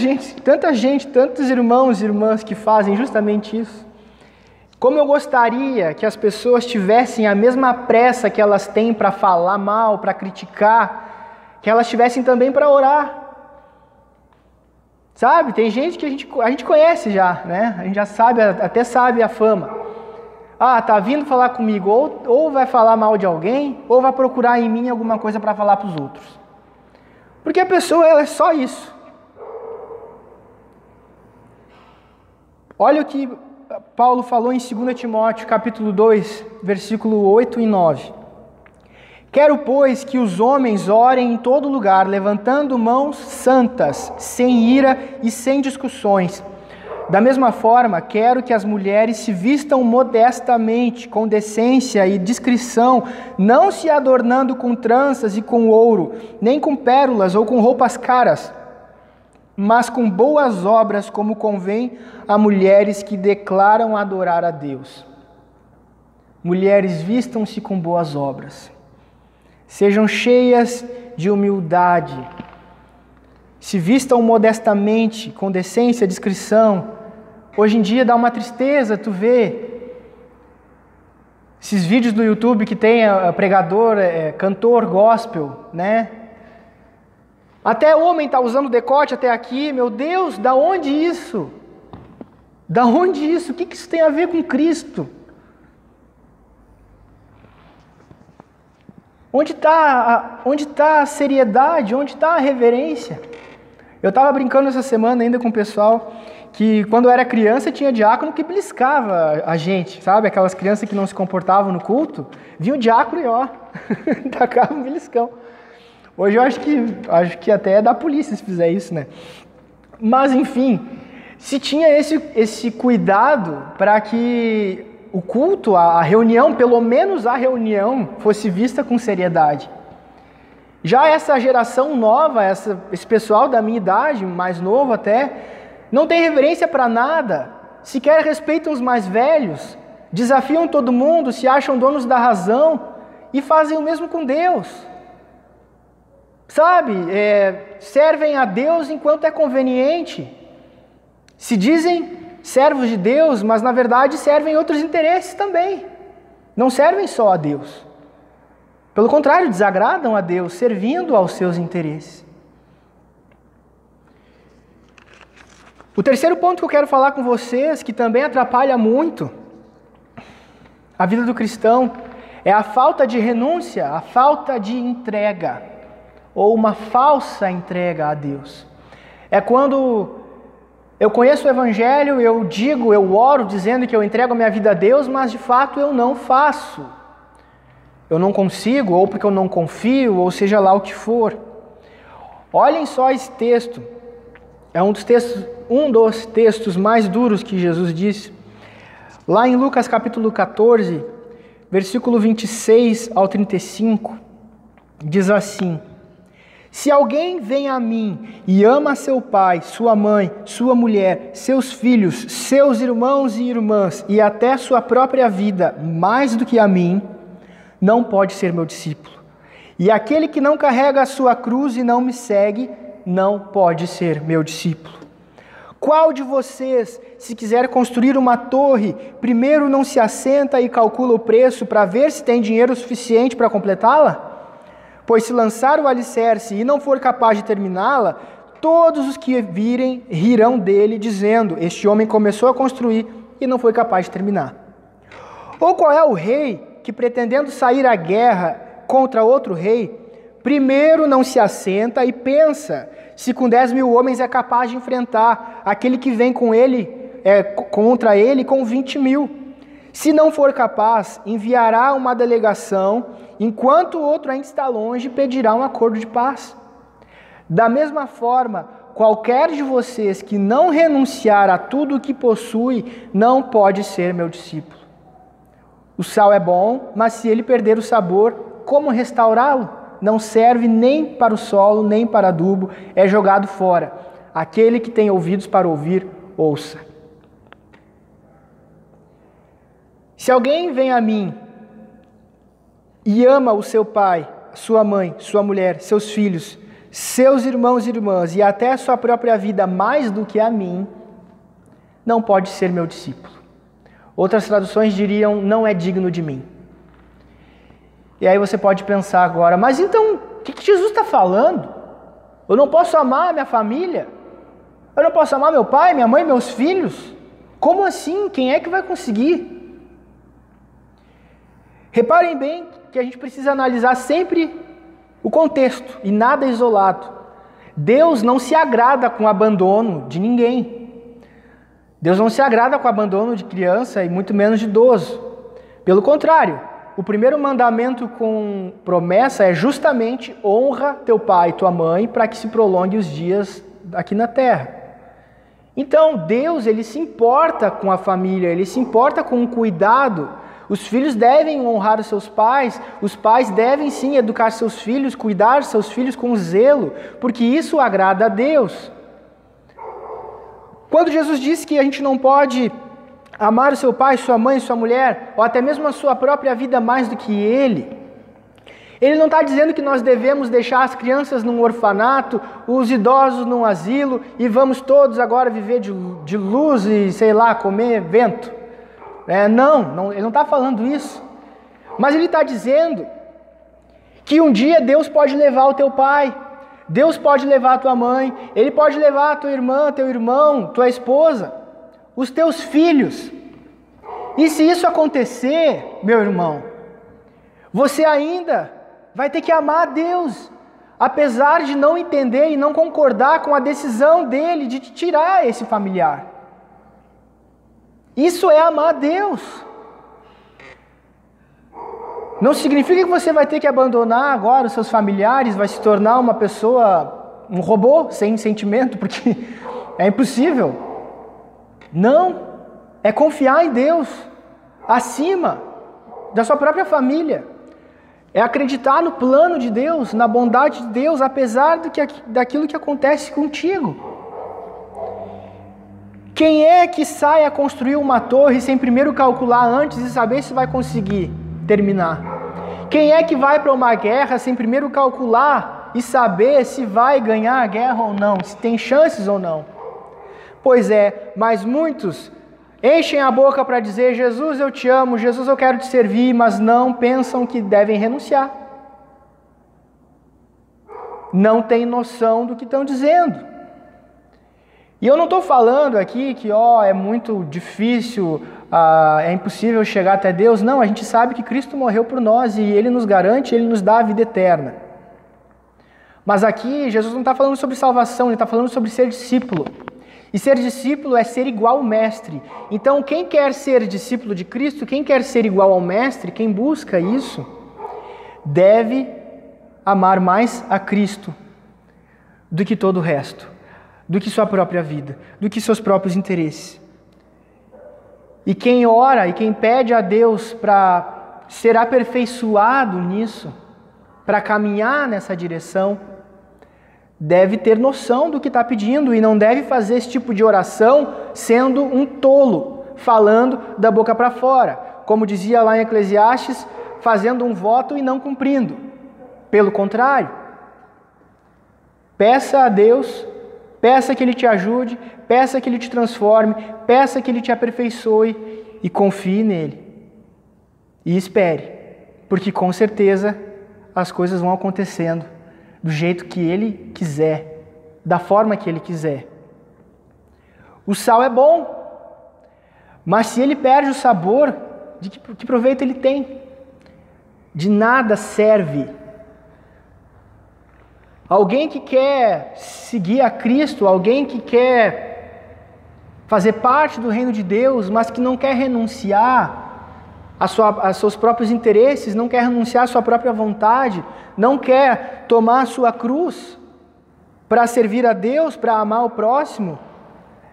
gente, tantos irmãos e irmãs que fazem justamente isso. Como eu gostaria que as pessoas tivessem a mesma pressa que elas têm para falar mal, para criticar, que elas tivessem também para orar. Sabe, tem gente que a gente conhece já, A gente já sabe, até sabe a fama. Tá vindo falar comigo, ou vai falar mal de alguém, ou vai procurar em mim alguma coisa para falar para os outros. Porque a pessoa, ela é só isso. Olha o que Paulo falou em 2 Timóteo, capítulo 2, versículo 8 e 9. Quero, pois, que os homens orem em todo lugar, levantando mãos santas, sem ira e sem discussões. Da mesma forma, quero que as mulheres se vistam modestamente, com decência e discrição, não se adornando com tranças e com ouro, nem com pérolas ou com roupas caras, mas com boas obras, como convém a mulheres que declaram adorar a Deus. Mulheres, vistam-se com boas obras. Sejam cheias de humildade. Se vistam modestamente, com decência, discrição. Hoje em dia dá uma tristeza tu ver Esses vídeos do YouTube que tem pregador, cantor gospel, né? Até homem está usando decote até aqui. Meu Deus, da onde isso? Da onde isso? O que isso tem a ver com Cristo? Onde está a seriedade? Onde está a reverência? Eu estava brincando essa semana ainda com o pessoal que quando eu era criança tinha diácono que beliscava a gente, sabe? Aquelas crianças que não se comportavam no culto, vinha o diácono e tacava um beliscão. Hoje eu acho que até é da polícia se fizer isso, né? Mas enfim, se tinha esse cuidado para que o culto, a reunião, pelo menos a reunião, fosse vista com seriedade. Já essa geração nova, esse pessoal da minha idade, mais novo até, não tem reverência para nada, sequer respeitam os mais velhos, desafiam todo mundo, se acham donos da razão e fazem o mesmo com Deus. Sabe, servem a Deus enquanto é conveniente. Se dizem servos de Deus, mas na verdade servem outros interesses também. Não servem só a Deus. Pelo contrário, desagradam a Deus, servindo aos seus interesses. O terceiro ponto que eu quero falar com vocês, que também atrapalha muito a vida do cristão, é a falta de renúncia, a falta de entrega, ou uma falsa entrega a Deus. É quando eu conheço o Evangelho, eu oro dizendo que eu entrego a minha vida a Deus, mas de fato eu não faço. Eu não consigo, ou porque eu não confio, ou seja lá o que for. Olhem só esse texto. É um dos textos mais duros que Jesus disse. Lá em Lucas capítulo 14, versículo 26 ao 35, diz assim: Se alguém vem a mim e ama seu pai, sua mãe, sua mulher, seus filhos, seus irmãos e irmãs e até sua própria vida mais do que a mim, não pode ser meu discípulo. E aquele que não carrega a sua cruz e não me segue, não pode ser meu discípulo. Qual de vocês, se quiser construir uma torre, primeiro não se assenta e calcula o preço para ver se tem dinheiro suficiente para completá-la? Pois se lançar o alicerce e não for capaz de terminá-la, todos os que virem rirão dele, dizendo: este homem começou a construir e não foi capaz de terminar. Ou qual é o rei que, pretendendo sair à guerra contra outro rei, primeiro não se assenta e pensa se com 10.000 homens é capaz de enfrentar aquele que vem contra ele com 20.000? Se não for capaz, enviará uma delegação, enquanto o outro ainda está longe, pedirá um acordo de paz. Da mesma forma, qualquer de vocês que não renunciar a tudo o que possui, não pode ser meu discípulo. O sal é bom, mas se ele perder o sabor, como restaurá-lo? Não serve nem para o solo, nem para adubo, é jogado fora. Aquele que tem ouvidos para ouvir, ouça. Se alguém vem a mim e ama o seu pai, sua mãe, sua mulher, seus filhos, seus irmãos e irmãs e até a sua própria vida mais do que a mim, não pode ser meu discípulo. Outras traduções diriam: não é digno de mim. E aí você pode pensar agora: mas então, o que Jesus está falando? Eu não posso amar minha família? Eu não posso amar meu pai, minha mãe, meus filhos? Como assim? Quem é que vai conseguir? Reparem bem que a gente precisa analisar sempre o contexto e nada isolado. Deus não se agrada com o abandono de ninguém. Deus não se agrada com o abandono de criança e muito menos de idoso. Pelo contrário, o primeiro mandamento com promessa é justamente: honra teu pai e tua mãe para que se prolongue os dias aqui na terra. Então Deus, ele se importa com a família, ele se importa com o cuidado. Os filhos devem honrar os seus pais devem sim educar seus filhos, cuidar de seus filhos com zelo, porque isso agrada a Deus. Quando Jesus disse que a gente não pode amar o seu pai, sua mãe, sua mulher, ou até mesmo a sua própria vida mais do que ele não está dizendo que nós devemos deixar as crianças num orfanato, os idosos num asilo, e vamos todos agora viver de luz e, sei lá, comer vento. Não, ele não está falando isso. Mas ele está dizendo que um dia Deus pode levar o teu pai, Deus pode levar a tua mãe, Ele pode levar a tua irmã, teu irmão, tua esposa, os teus filhos. E se isso acontecer, meu irmão, você ainda vai ter que amar a Deus, apesar de não entender e não concordar com a decisão dele de te tirar esse familiar. Isso é amar a Deus. Não significa que você vai ter que abandonar agora os seus familiares, vai se tornar uma pessoa, um robô sem sentimento, porque é impossível. Não, é confiar em Deus acima da sua própria família. É acreditar no plano de Deus, na bondade de Deus, apesar daquilo que acontece contigo. Quem é que sai a construir uma torre sem primeiro calcular antes e saber se vai conseguir terminar? Quem é que vai para uma guerra sem primeiro calcular e saber se vai ganhar a guerra ou não, se tem chances ou não? Pois é, mas muitos enchem a boca para dizer: Jesus, eu te amo, Jesus, eu quero te servir, mas não pensam que devem renunciar. Não têm noção do que estão dizendo. E eu não estou falando aqui que é muito difícil, é impossível chegar até Deus. Não, a gente sabe que Cristo morreu por nós e Ele nos garante, Ele nos dá a vida eterna. Mas aqui Jesus não está falando sobre salvação, Ele está falando sobre ser discípulo. E ser discípulo é ser igual ao mestre. Então quem quer ser discípulo de Cristo, quem quer ser igual ao mestre, quem busca isso, deve amar mais a Cristo do que todo o resto, do que sua própria vida, do que seus próprios interesses. E quem ora e quem pede a Deus para ser aperfeiçoado nisso, para caminhar nessa direção, deve ter noção do que está pedindo e não deve fazer esse tipo de oração sendo um tolo, falando da boca para fora. Como dizia lá em Eclesiastes, fazendo um voto e não cumprindo. Pelo contrário, peça a Deus, peça que Ele te ajude, peça que Ele te transforme, peça que Ele te aperfeiçoe e confie nele. E espere, porque com certeza as coisas vão acontecendo do jeito que Ele quiser, da forma que Ele quiser. O sal é bom, mas se ele perde o sabor, de que proveito ele tem? De nada serve. Alguém que quer seguir a Cristo, alguém que quer fazer parte do reino de Deus, mas que não quer renunciar a seus próprios interesses, não quer renunciar à sua própria vontade, não quer tomar a sua cruz para servir a Deus, para amar o próximo,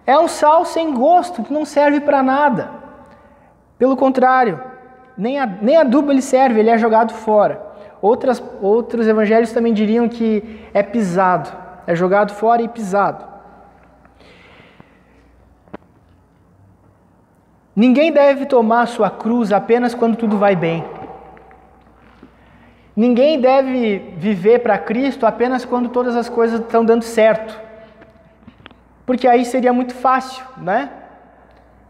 é um sal sem gosto, que não serve para nada. Pelo contrário, nem adubo ele serve, ele é jogado fora. Outros evangelhos também diriam que é pisado, é jogado fora e pisado. Ninguém deve tomar sua cruz apenas quando tudo vai bem. Ninguém deve viver para Cristo apenas quando todas as coisas estão dando certo. Porque aí seria muito fácil, né?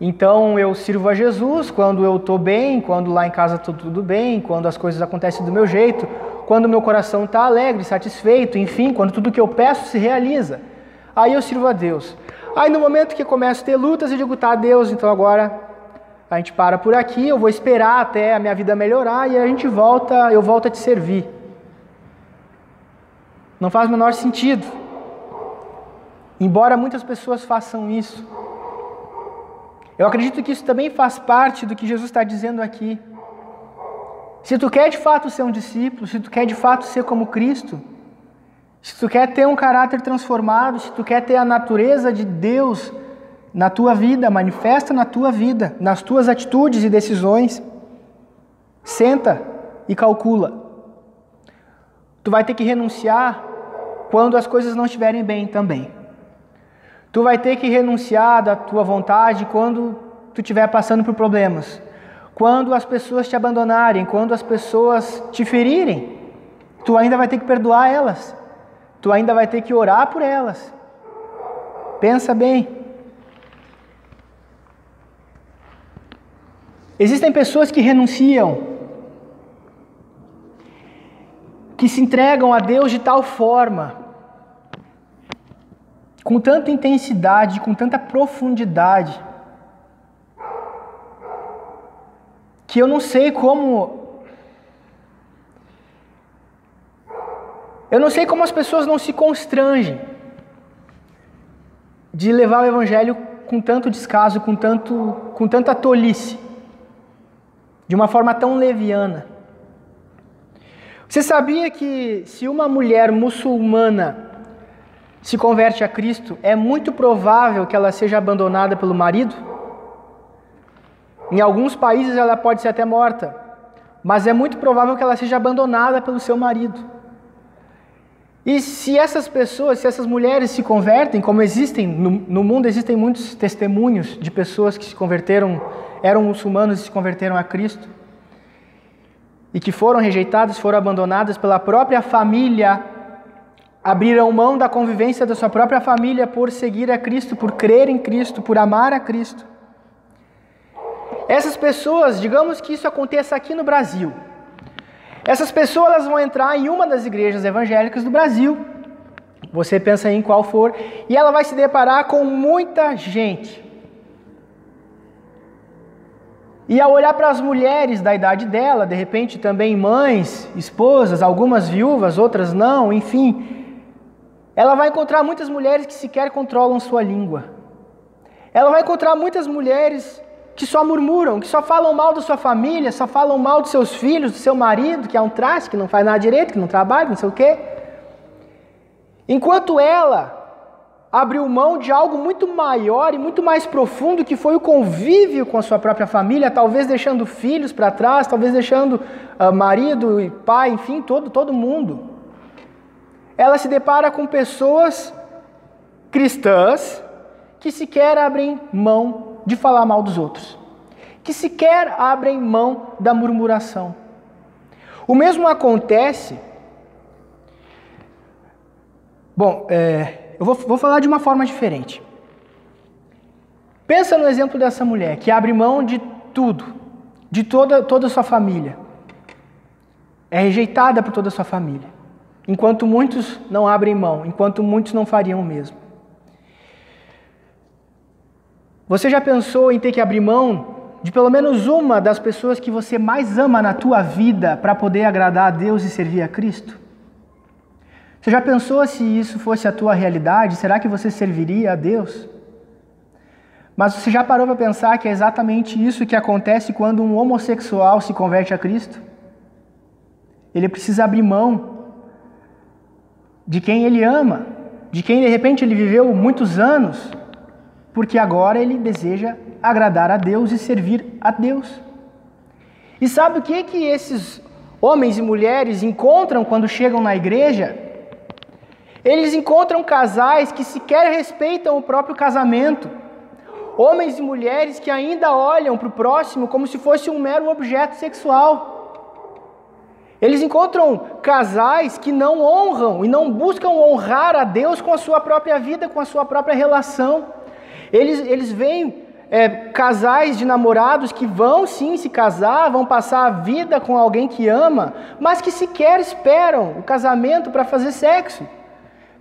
Então eu sirvo a Jesus quando eu estou bem, quando lá em casa está tudo bem, quando as coisas acontecem do meu jeito, quando meu coração está alegre, satisfeito, enfim, quando tudo que eu peço se realiza. Aí eu sirvo a Deus. Aí no momento que começo a ter lutas, eu digo: tá, Deus, então agora a gente para por aqui, eu vou esperar até a minha vida melhorar e a gente volta, eu volto a te servir. Não faz o menor sentido. Embora muitas pessoas façam isso, eu acredito que isso também faz parte do que Jesus está dizendo aqui. Se tu quer de fato ser um discípulo, se tu quer de fato ser como Cristo, se tu quer ter um caráter transformado, se tu quer ter a natureza de Deus na tua vida, manifesta na tua vida, nas tuas atitudes e decisões, senta e calcula. Tu vai ter que renunciar quando as coisas não estiverem bem também. Tu vai ter que renunciar da tua vontade quando tu estiver passando por problemas. Quando as pessoas te abandonarem, quando as pessoas te ferirem, tu ainda vai ter que perdoar elas. Tu ainda vai ter que orar por elas. Pensa bem. Existem pessoas que renunciam que se entregam a Deus de tal forma, com tanta intensidade, com tanta profundidade, que eu não sei como as pessoas não se constrangem de levar o evangelho com tanto descaso, com tanta tolice, de uma forma tão leviana. Você sabia que se uma mulher muçulmana se converte a Cristo, é muito provável que ela seja abandonada pelo marido? Em alguns países ela pode ser até morta, mas é muito provável que ela seja abandonada pelo seu marido. E se essas pessoas, se essas mulheres se convertem, como existem, no mundo existem muitos testemunhos de pessoas que se converteram, eram muçulmanos e se converteram a Cristo, e que foram rejeitadas, foram abandonadas pela própria família, abriram mão da convivência da sua própria família por seguir a Cristo, por crer em Cristo, por amar a Cristo. Essas pessoas, digamos que isso aconteça aqui no Brasil, essas pessoas elas vão entrar em uma das igrejas evangélicas do Brasil, você pensa aí em qual for, e ela vai se deparar com muita gente. E ao olhar para as mulheres da idade dela, de repente também mães, esposas, algumas viúvas, outras não, enfim, ela vai encontrar muitas mulheres que sequer controlam sua língua. Ela vai encontrar muitas mulheres que só murmuram, que só falam mal da sua família, só falam mal dos seus filhos, do seu marido, que é um traste, que não faz nada direito, que não trabalha, não sei o quê. Enquanto ela abriu mão de algo muito maior e muito mais profundo, que foi o convívio com a sua própria família, talvez deixando filhos para trás, talvez deixando marido e pai, enfim, todo mundo. Ela se depara com pessoas cristãs que sequer abrem mão de falar mal dos outros, que sequer abrem mão da murmuração. O mesmo acontece... Bom, eu vou falar de uma forma diferente. Pensa no exemplo dessa mulher que abre mão de tudo, de toda a sua família. É rejeitada por toda a sua família, enquanto muitos não abrem mão, enquanto muitos não fariam o mesmo. Você já pensou em ter que abrir mão de pelo menos uma das pessoas que você mais ama na tua vida para poder agradar a Deus e servir a Cristo? Você já pensou se isso fosse a tua realidade? Será que você serviria a Deus? Mas você já parou para pensar que é exatamente isso que acontece quando um homossexual se converte a Cristo? Ele precisa abrir mão de quem ele ama, de quem de repente ele viveu muitos anos, porque agora ele deseja agradar a Deus e servir a Deus. E sabe o que esses homens e mulheres encontram quando chegam na igreja? Eles encontram casais que sequer respeitam o próprio casamento. Homens e mulheres que ainda olham para o próximo como se fosse um mero objeto sexual. Eles encontram casais que não honram e não buscam honrar a Deus com a sua própria vida, com a sua própria relação. Eles veem casais de namorados que vão sim se casar, vão passar a vida com alguém que ama, mas que sequer esperam o casamento para fazer sexo.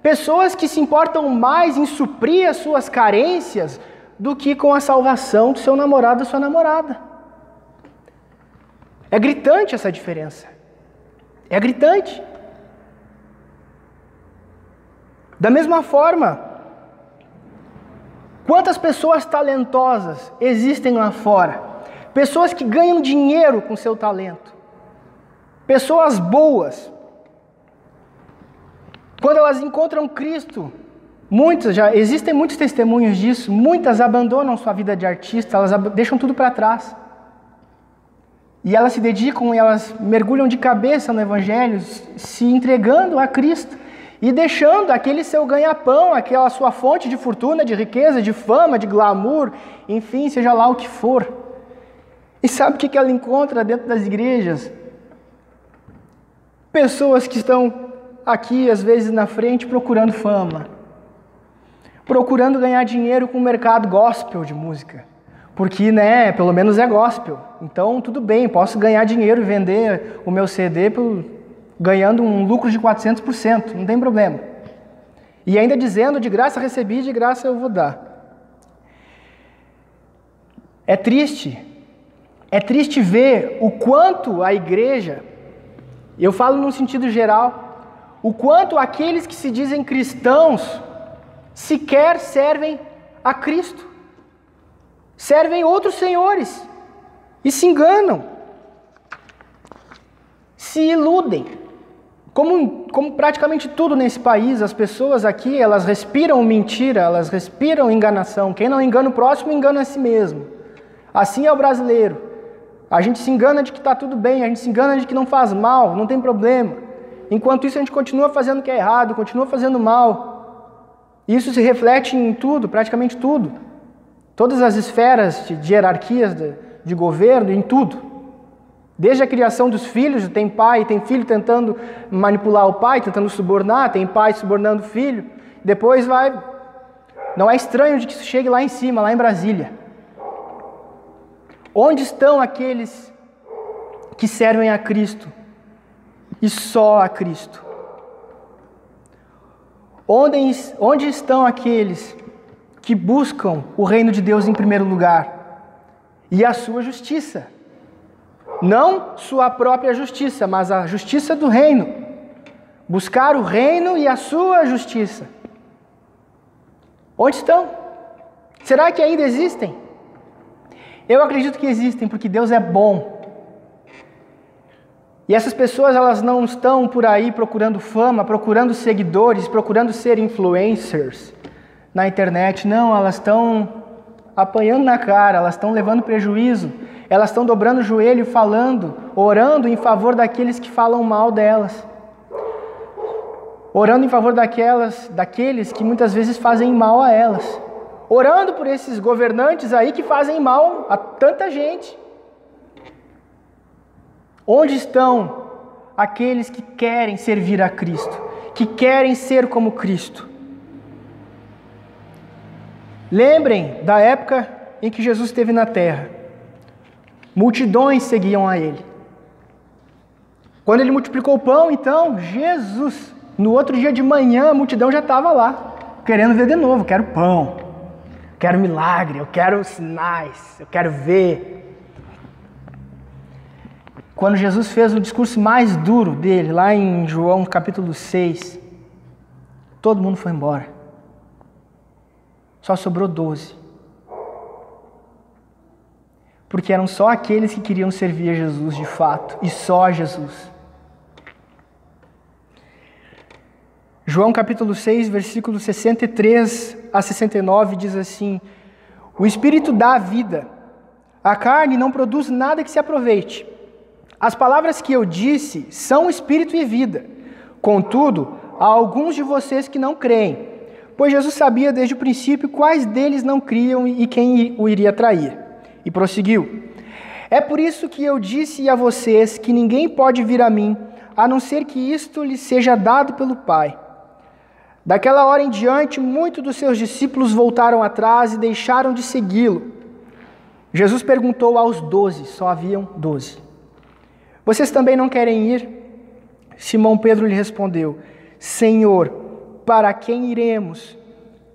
Pessoas que se importam mais em suprir as suas carências do que com a salvação do seu namorado ou sua namorada. É gritante essa diferença. É gritante. Da mesma forma, quantas pessoas talentosas existem lá fora? Pessoas que ganham dinheiro com seu talento. Pessoas boas. Quando elas encontram Cristo, existem muitos testemunhos disso, muitas abandonam sua vida de artista, elas deixam tudo para trás. E elas se dedicam e elas mergulham de cabeça no Evangelho, se entregando a Cristo e deixando aquele seu ganha-pão, aquela sua fonte de fortuna, de riqueza, de fama, de glamour, enfim, seja lá o que for. E sabe o que ela encontra dentro das igrejas? Pessoas que estão aqui, às vezes, na frente, procurando fama, procurando ganhar dinheiro com o mercado gospel de música, porque, pelo menos é gospel, então tudo bem, posso ganhar dinheiro e vender o meu CD por ganhando um lucro de 400%, não tem problema. E ainda dizendo, de graça recebi, de graça eu vou dar. É triste ver o quanto a igreja, eu falo num sentido geral, o quanto aqueles que se dizem cristãos sequer servem a Cristo. Servem outros senhores e se enganam, se iludem. Como praticamente tudo nesse país, as pessoas aqui, elas respiram mentira, elas respiram enganação. Quem não engana o próximo, engana a si mesmo. Assim é o brasileiro. A gente se engana de que está tudo bem, a gente se engana de que não faz mal, não tem problema. Enquanto isso, a gente continua fazendo o que é errado, continua fazendo mal. Isso se reflete em tudo, praticamente tudo. Todas as esferas de hierarquias de governo, em tudo. Desde a criação dos filhos, tem pai, tem filho tentando manipular o pai, tentando subornar, tem pai subornando o filho. Depois vai... Não é estranho de que isso chegue lá em cima, lá em Brasília. Onde estão aqueles que servem a Cristo? E só a Cristo? Onde estão aqueles que buscam o reino de Deus em primeiro lugar? E a sua justiça? Não sua própria justiça, mas a justiça do reino. Buscar o reino e a sua justiça. Onde estão? Será que ainda existem? Eu acredito que existem, porque Deus é bom. E essas pessoas, elas não estão por aí procurando fama, procurando seguidores, procurando ser influencers na internet. Não, elas estão apanhando na cara, elas estão levando prejuízo. Elas estão dobrando o joelho, falando, orando em favor daqueles que falam mal delas. Orando em favor daqueles que muitas vezes fazem mal a elas. Orando por esses governantes aí que fazem mal a tanta gente. Onde estão aqueles que querem servir a Cristo, que querem ser como Cristo? Lembrem da época em que Jesus esteve na terra. Multidões seguiam a ele. Quando ele multiplicou o pão, então, Jesus, no outro dia de manhã, a multidão já estava lá, querendo ver de novo. Quero pão, quero milagre, eu quero sinais, eu quero ver. Quando Jesus fez o discurso mais duro dele, lá em João capítulo 6, todo mundo foi embora. Só sobrou 12. Porque eram só aqueles que queriam servir a Jesus de fato, e só a Jesus. João capítulo 6, versículos 63 a 69 diz assim: o Espírito dá a vida, a carne não produz nada que se aproveite. As palavras que eu disse são Espírito e vida. Contudo, há alguns de vocês que não creem, pois Jesus sabia desde o princípio quais deles não criam e quem o iria trair. E prosseguiu: é por isso que eu disse a vocês que ninguém pode vir a mim, a não ser que isto lhe seja dado pelo Pai. Daquela hora em diante, muitos dos seus discípulos voltaram atrás e deixaram de segui-lo. Jesus perguntou aos 12, só haviam 12. Vocês também não querem ir? Simão Pedro lhe respondeu: Senhor, para quem iremos?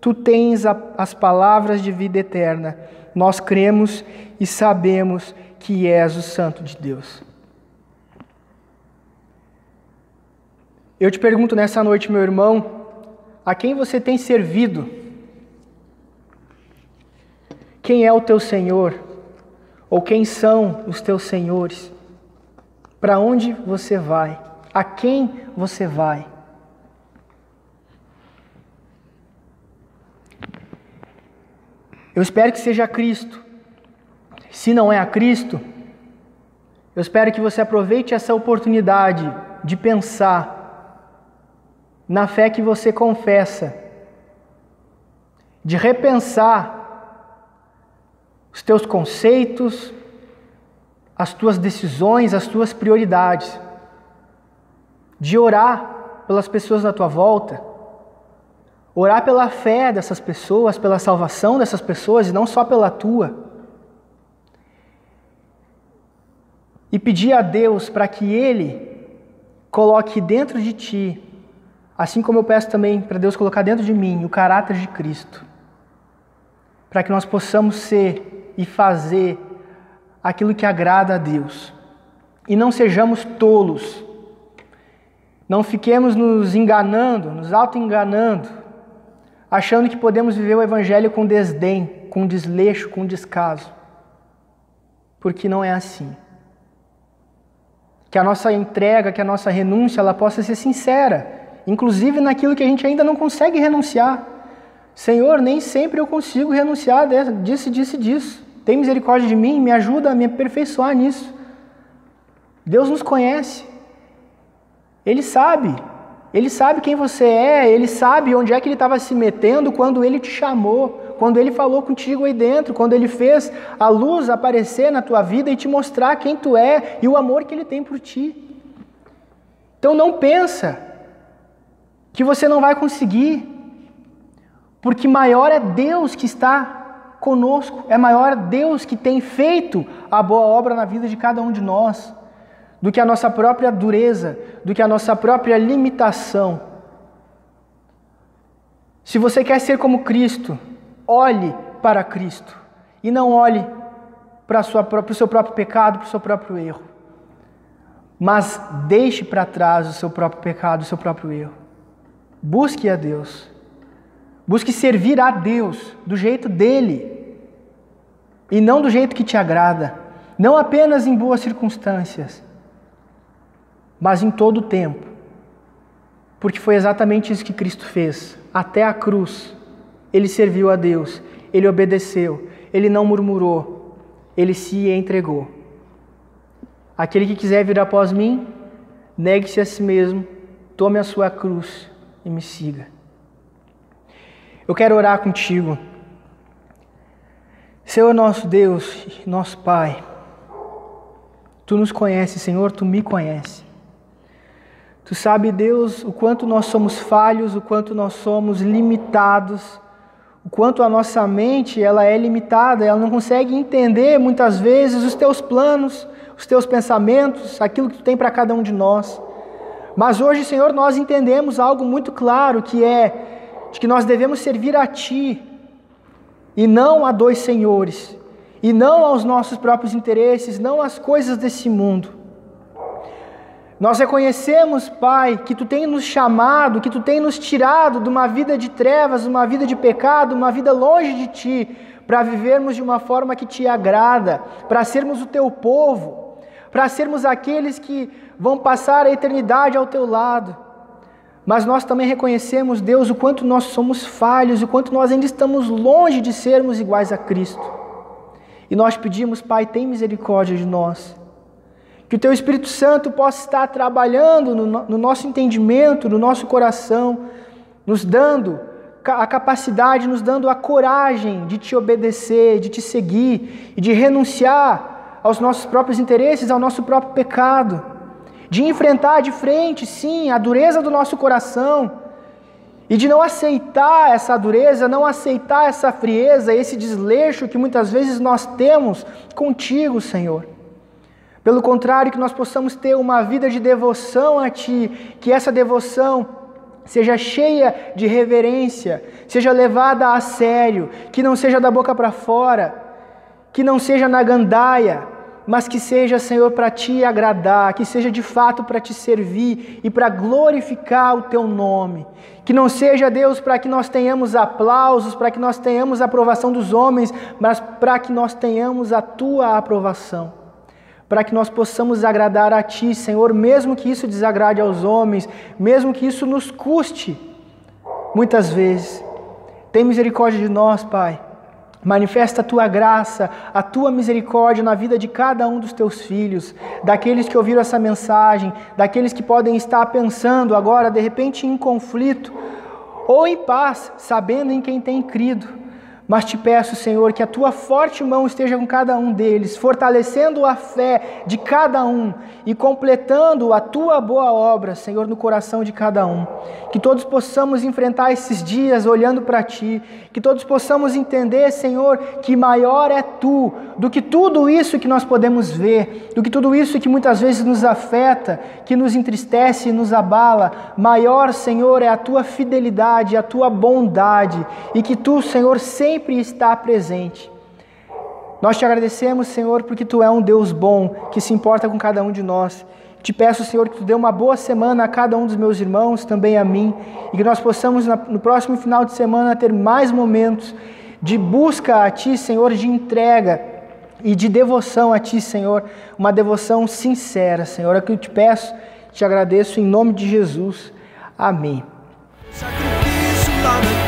Tu tens as palavras de vida eterna. Nós cremos e sabemos que és o Santo de Deus. Eu te pergunto nessa noite, meu irmão, a quem você tem servido? Quem é o teu Senhor? Ou quem são os teus senhores? Para onde você vai? A quem você vai? Eu espero que seja Cristo. Se não é a Cristo, eu espero que você aproveite essa oportunidade de pensar na fé que você confessa, de repensar os teus conceitos, as tuas decisões, as tuas prioridades, de orar pelas pessoas à tua volta, orar pela fé dessas pessoas, pela salvação dessas pessoas e não só pela tua. E pedir a Deus para que Ele coloque dentro de ti, assim como eu peço também para Deus colocar dentro de mim, o caráter de Cristo, para que nós possamos ser e fazer aquilo que agrada a Deus. E não sejamos tolos, não fiquemos nos enganando, nos auto-enganando, achando que podemos viver o Evangelho com desdém, com desleixo, com descaso. Porque não é assim. Que a nossa entrega, que a nossa renúncia, ela possa ser sincera, inclusive naquilo que a gente ainda não consegue renunciar. Senhor, nem sempre eu consigo renunciar disso. Tem misericórdia de mim, me ajuda a me aperfeiçoar nisso. Deus nos conhece. Ele sabe quem você é, Ele sabe onde é que Ele estava se metendo quando Ele te chamou, quando Ele falou contigo aí dentro, quando Ele fez a luz aparecer na tua vida e te mostrar quem tu é e o amor que Ele tem por ti. Então não pensa que você não vai conseguir, porque maior é Deus que está conosco, é maior Deus que tem feito a boa obra na vida de cada um de nós, do que a nossa própria dureza, do que a nossa própria limitação. Se você quer ser como Cristo, olhe para Cristo e não olhe para o seu próprio pecado, para o seu próprio erro. Mas deixe para trás o seu próprio pecado, o seu próprio erro. Busque a Deus. Busque servir a Deus do jeito dele e não do jeito que te agrada. Não apenas em boas circunstâncias, mas em todo o tempo. Porque foi exatamente isso que Cristo fez. Até a cruz, Ele serviu a Deus, Ele obedeceu, Ele não murmurou, Ele se entregou. Aquele que quiser vir após mim, negue-se a si mesmo, tome a sua cruz e me siga. Eu quero orar contigo. Senhor nosso Deus, nosso Pai, Tu nos conheces, Senhor, Tu me conheces. Tu sabe, Deus, o quanto nós somos falhos, o quanto nós somos limitados, o quanto a nossa mente ela é limitada, ela não consegue entender muitas vezes os Teus planos, os Teus pensamentos, aquilo que Tu tem para cada um de nós. Mas hoje, Senhor, nós entendemos algo muito claro, que é de que nós devemos servir a Ti e não a dois senhores, e não aos nossos próprios interesses, não às coisas desse mundo. Nós reconhecemos, Pai, que Tu tem nos chamado, que Tu tem nos tirado de uma vida de trevas, uma vida de pecado, uma vida longe de Ti, para vivermos de uma forma que Te agrada, para sermos o Teu povo, para sermos aqueles que vão passar a eternidade ao Teu lado. Mas nós também reconhecemos, Deus, o quanto nós somos falhos, o quanto nós ainda estamos longe de sermos iguais a Cristo. E nós pedimos, Pai, tem misericórdia de nós. Que o Teu Espírito Santo possa estar trabalhando no nosso entendimento, no nosso coração, nos dando a capacidade, nos dando a coragem de Te obedecer, de Te seguir e de renunciar aos nossos próprios interesses, ao nosso próprio pecado. De enfrentar de frente, sim, a dureza do nosso coração e de não aceitar essa dureza, não aceitar essa frieza, esse desleixo que muitas vezes nós temos contigo, Senhor. Pelo contrário, que nós possamos ter uma vida de devoção a Ti, que essa devoção seja cheia de reverência, seja levada a sério, que não seja da boca para fora, que não seja na gandaia, mas que seja, Senhor, para Te agradar, que seja de fato para Te servir e para glorificar o Teu nome. Que não seja, Deus, para que nós tenhamos aplausos, para que nós tenhamos a aprovação dos homens, mas para que nós tenhamos a Tua aprovação. Para que nós possamos agradar a Ti, Senhor, mesmo que isso desagrade aos homens, mesmo que isso nos custe, muitas vezes. Tem misericórdia de nós, Pai. Manifesta a Tua graça, a Tua misericórdia na vida de cada um dos Teus filhos, daqueles que ouviram essa mensagem, daqueles que podem estar pensando agora, de repente, em conflito, ou em paz, sabendo em quem tem crido. Mas te peço, Senhor, que a tua forte mão esteja com cada um deles, fortalecendo a fé de cada um e completando a tua boa obra, Senhor, no coração de cada um. Que todos possamos enfrentar esses dias olhando para ti, que todos possamos entender, Senhor, que maior é tu do que tudo isso que nós podemos ver, do que tudo isso que muitas vezes nos afeta, que nos entristece e nos abala. Maior, Senhor, é a tua fidelidade, a tua bondade, e que tu, Senhor, sempre está presente. Nós te agradecemos, Senhor, porque tu é um Deus bom, que se importa com cada um de nós. Te peço, Senhor, que tu dê uma boa semana a cada um dos meus irmãos, também a mim, e que nós possamos no próximo final de semana ter mais momentos de busca a ti, Senhor, de entrega e de devoção a ti, Senhor, uma devoção sincera, Senhor. É o que eu te peço, te agradeço em nome de Jesus. Amém. Sacrifício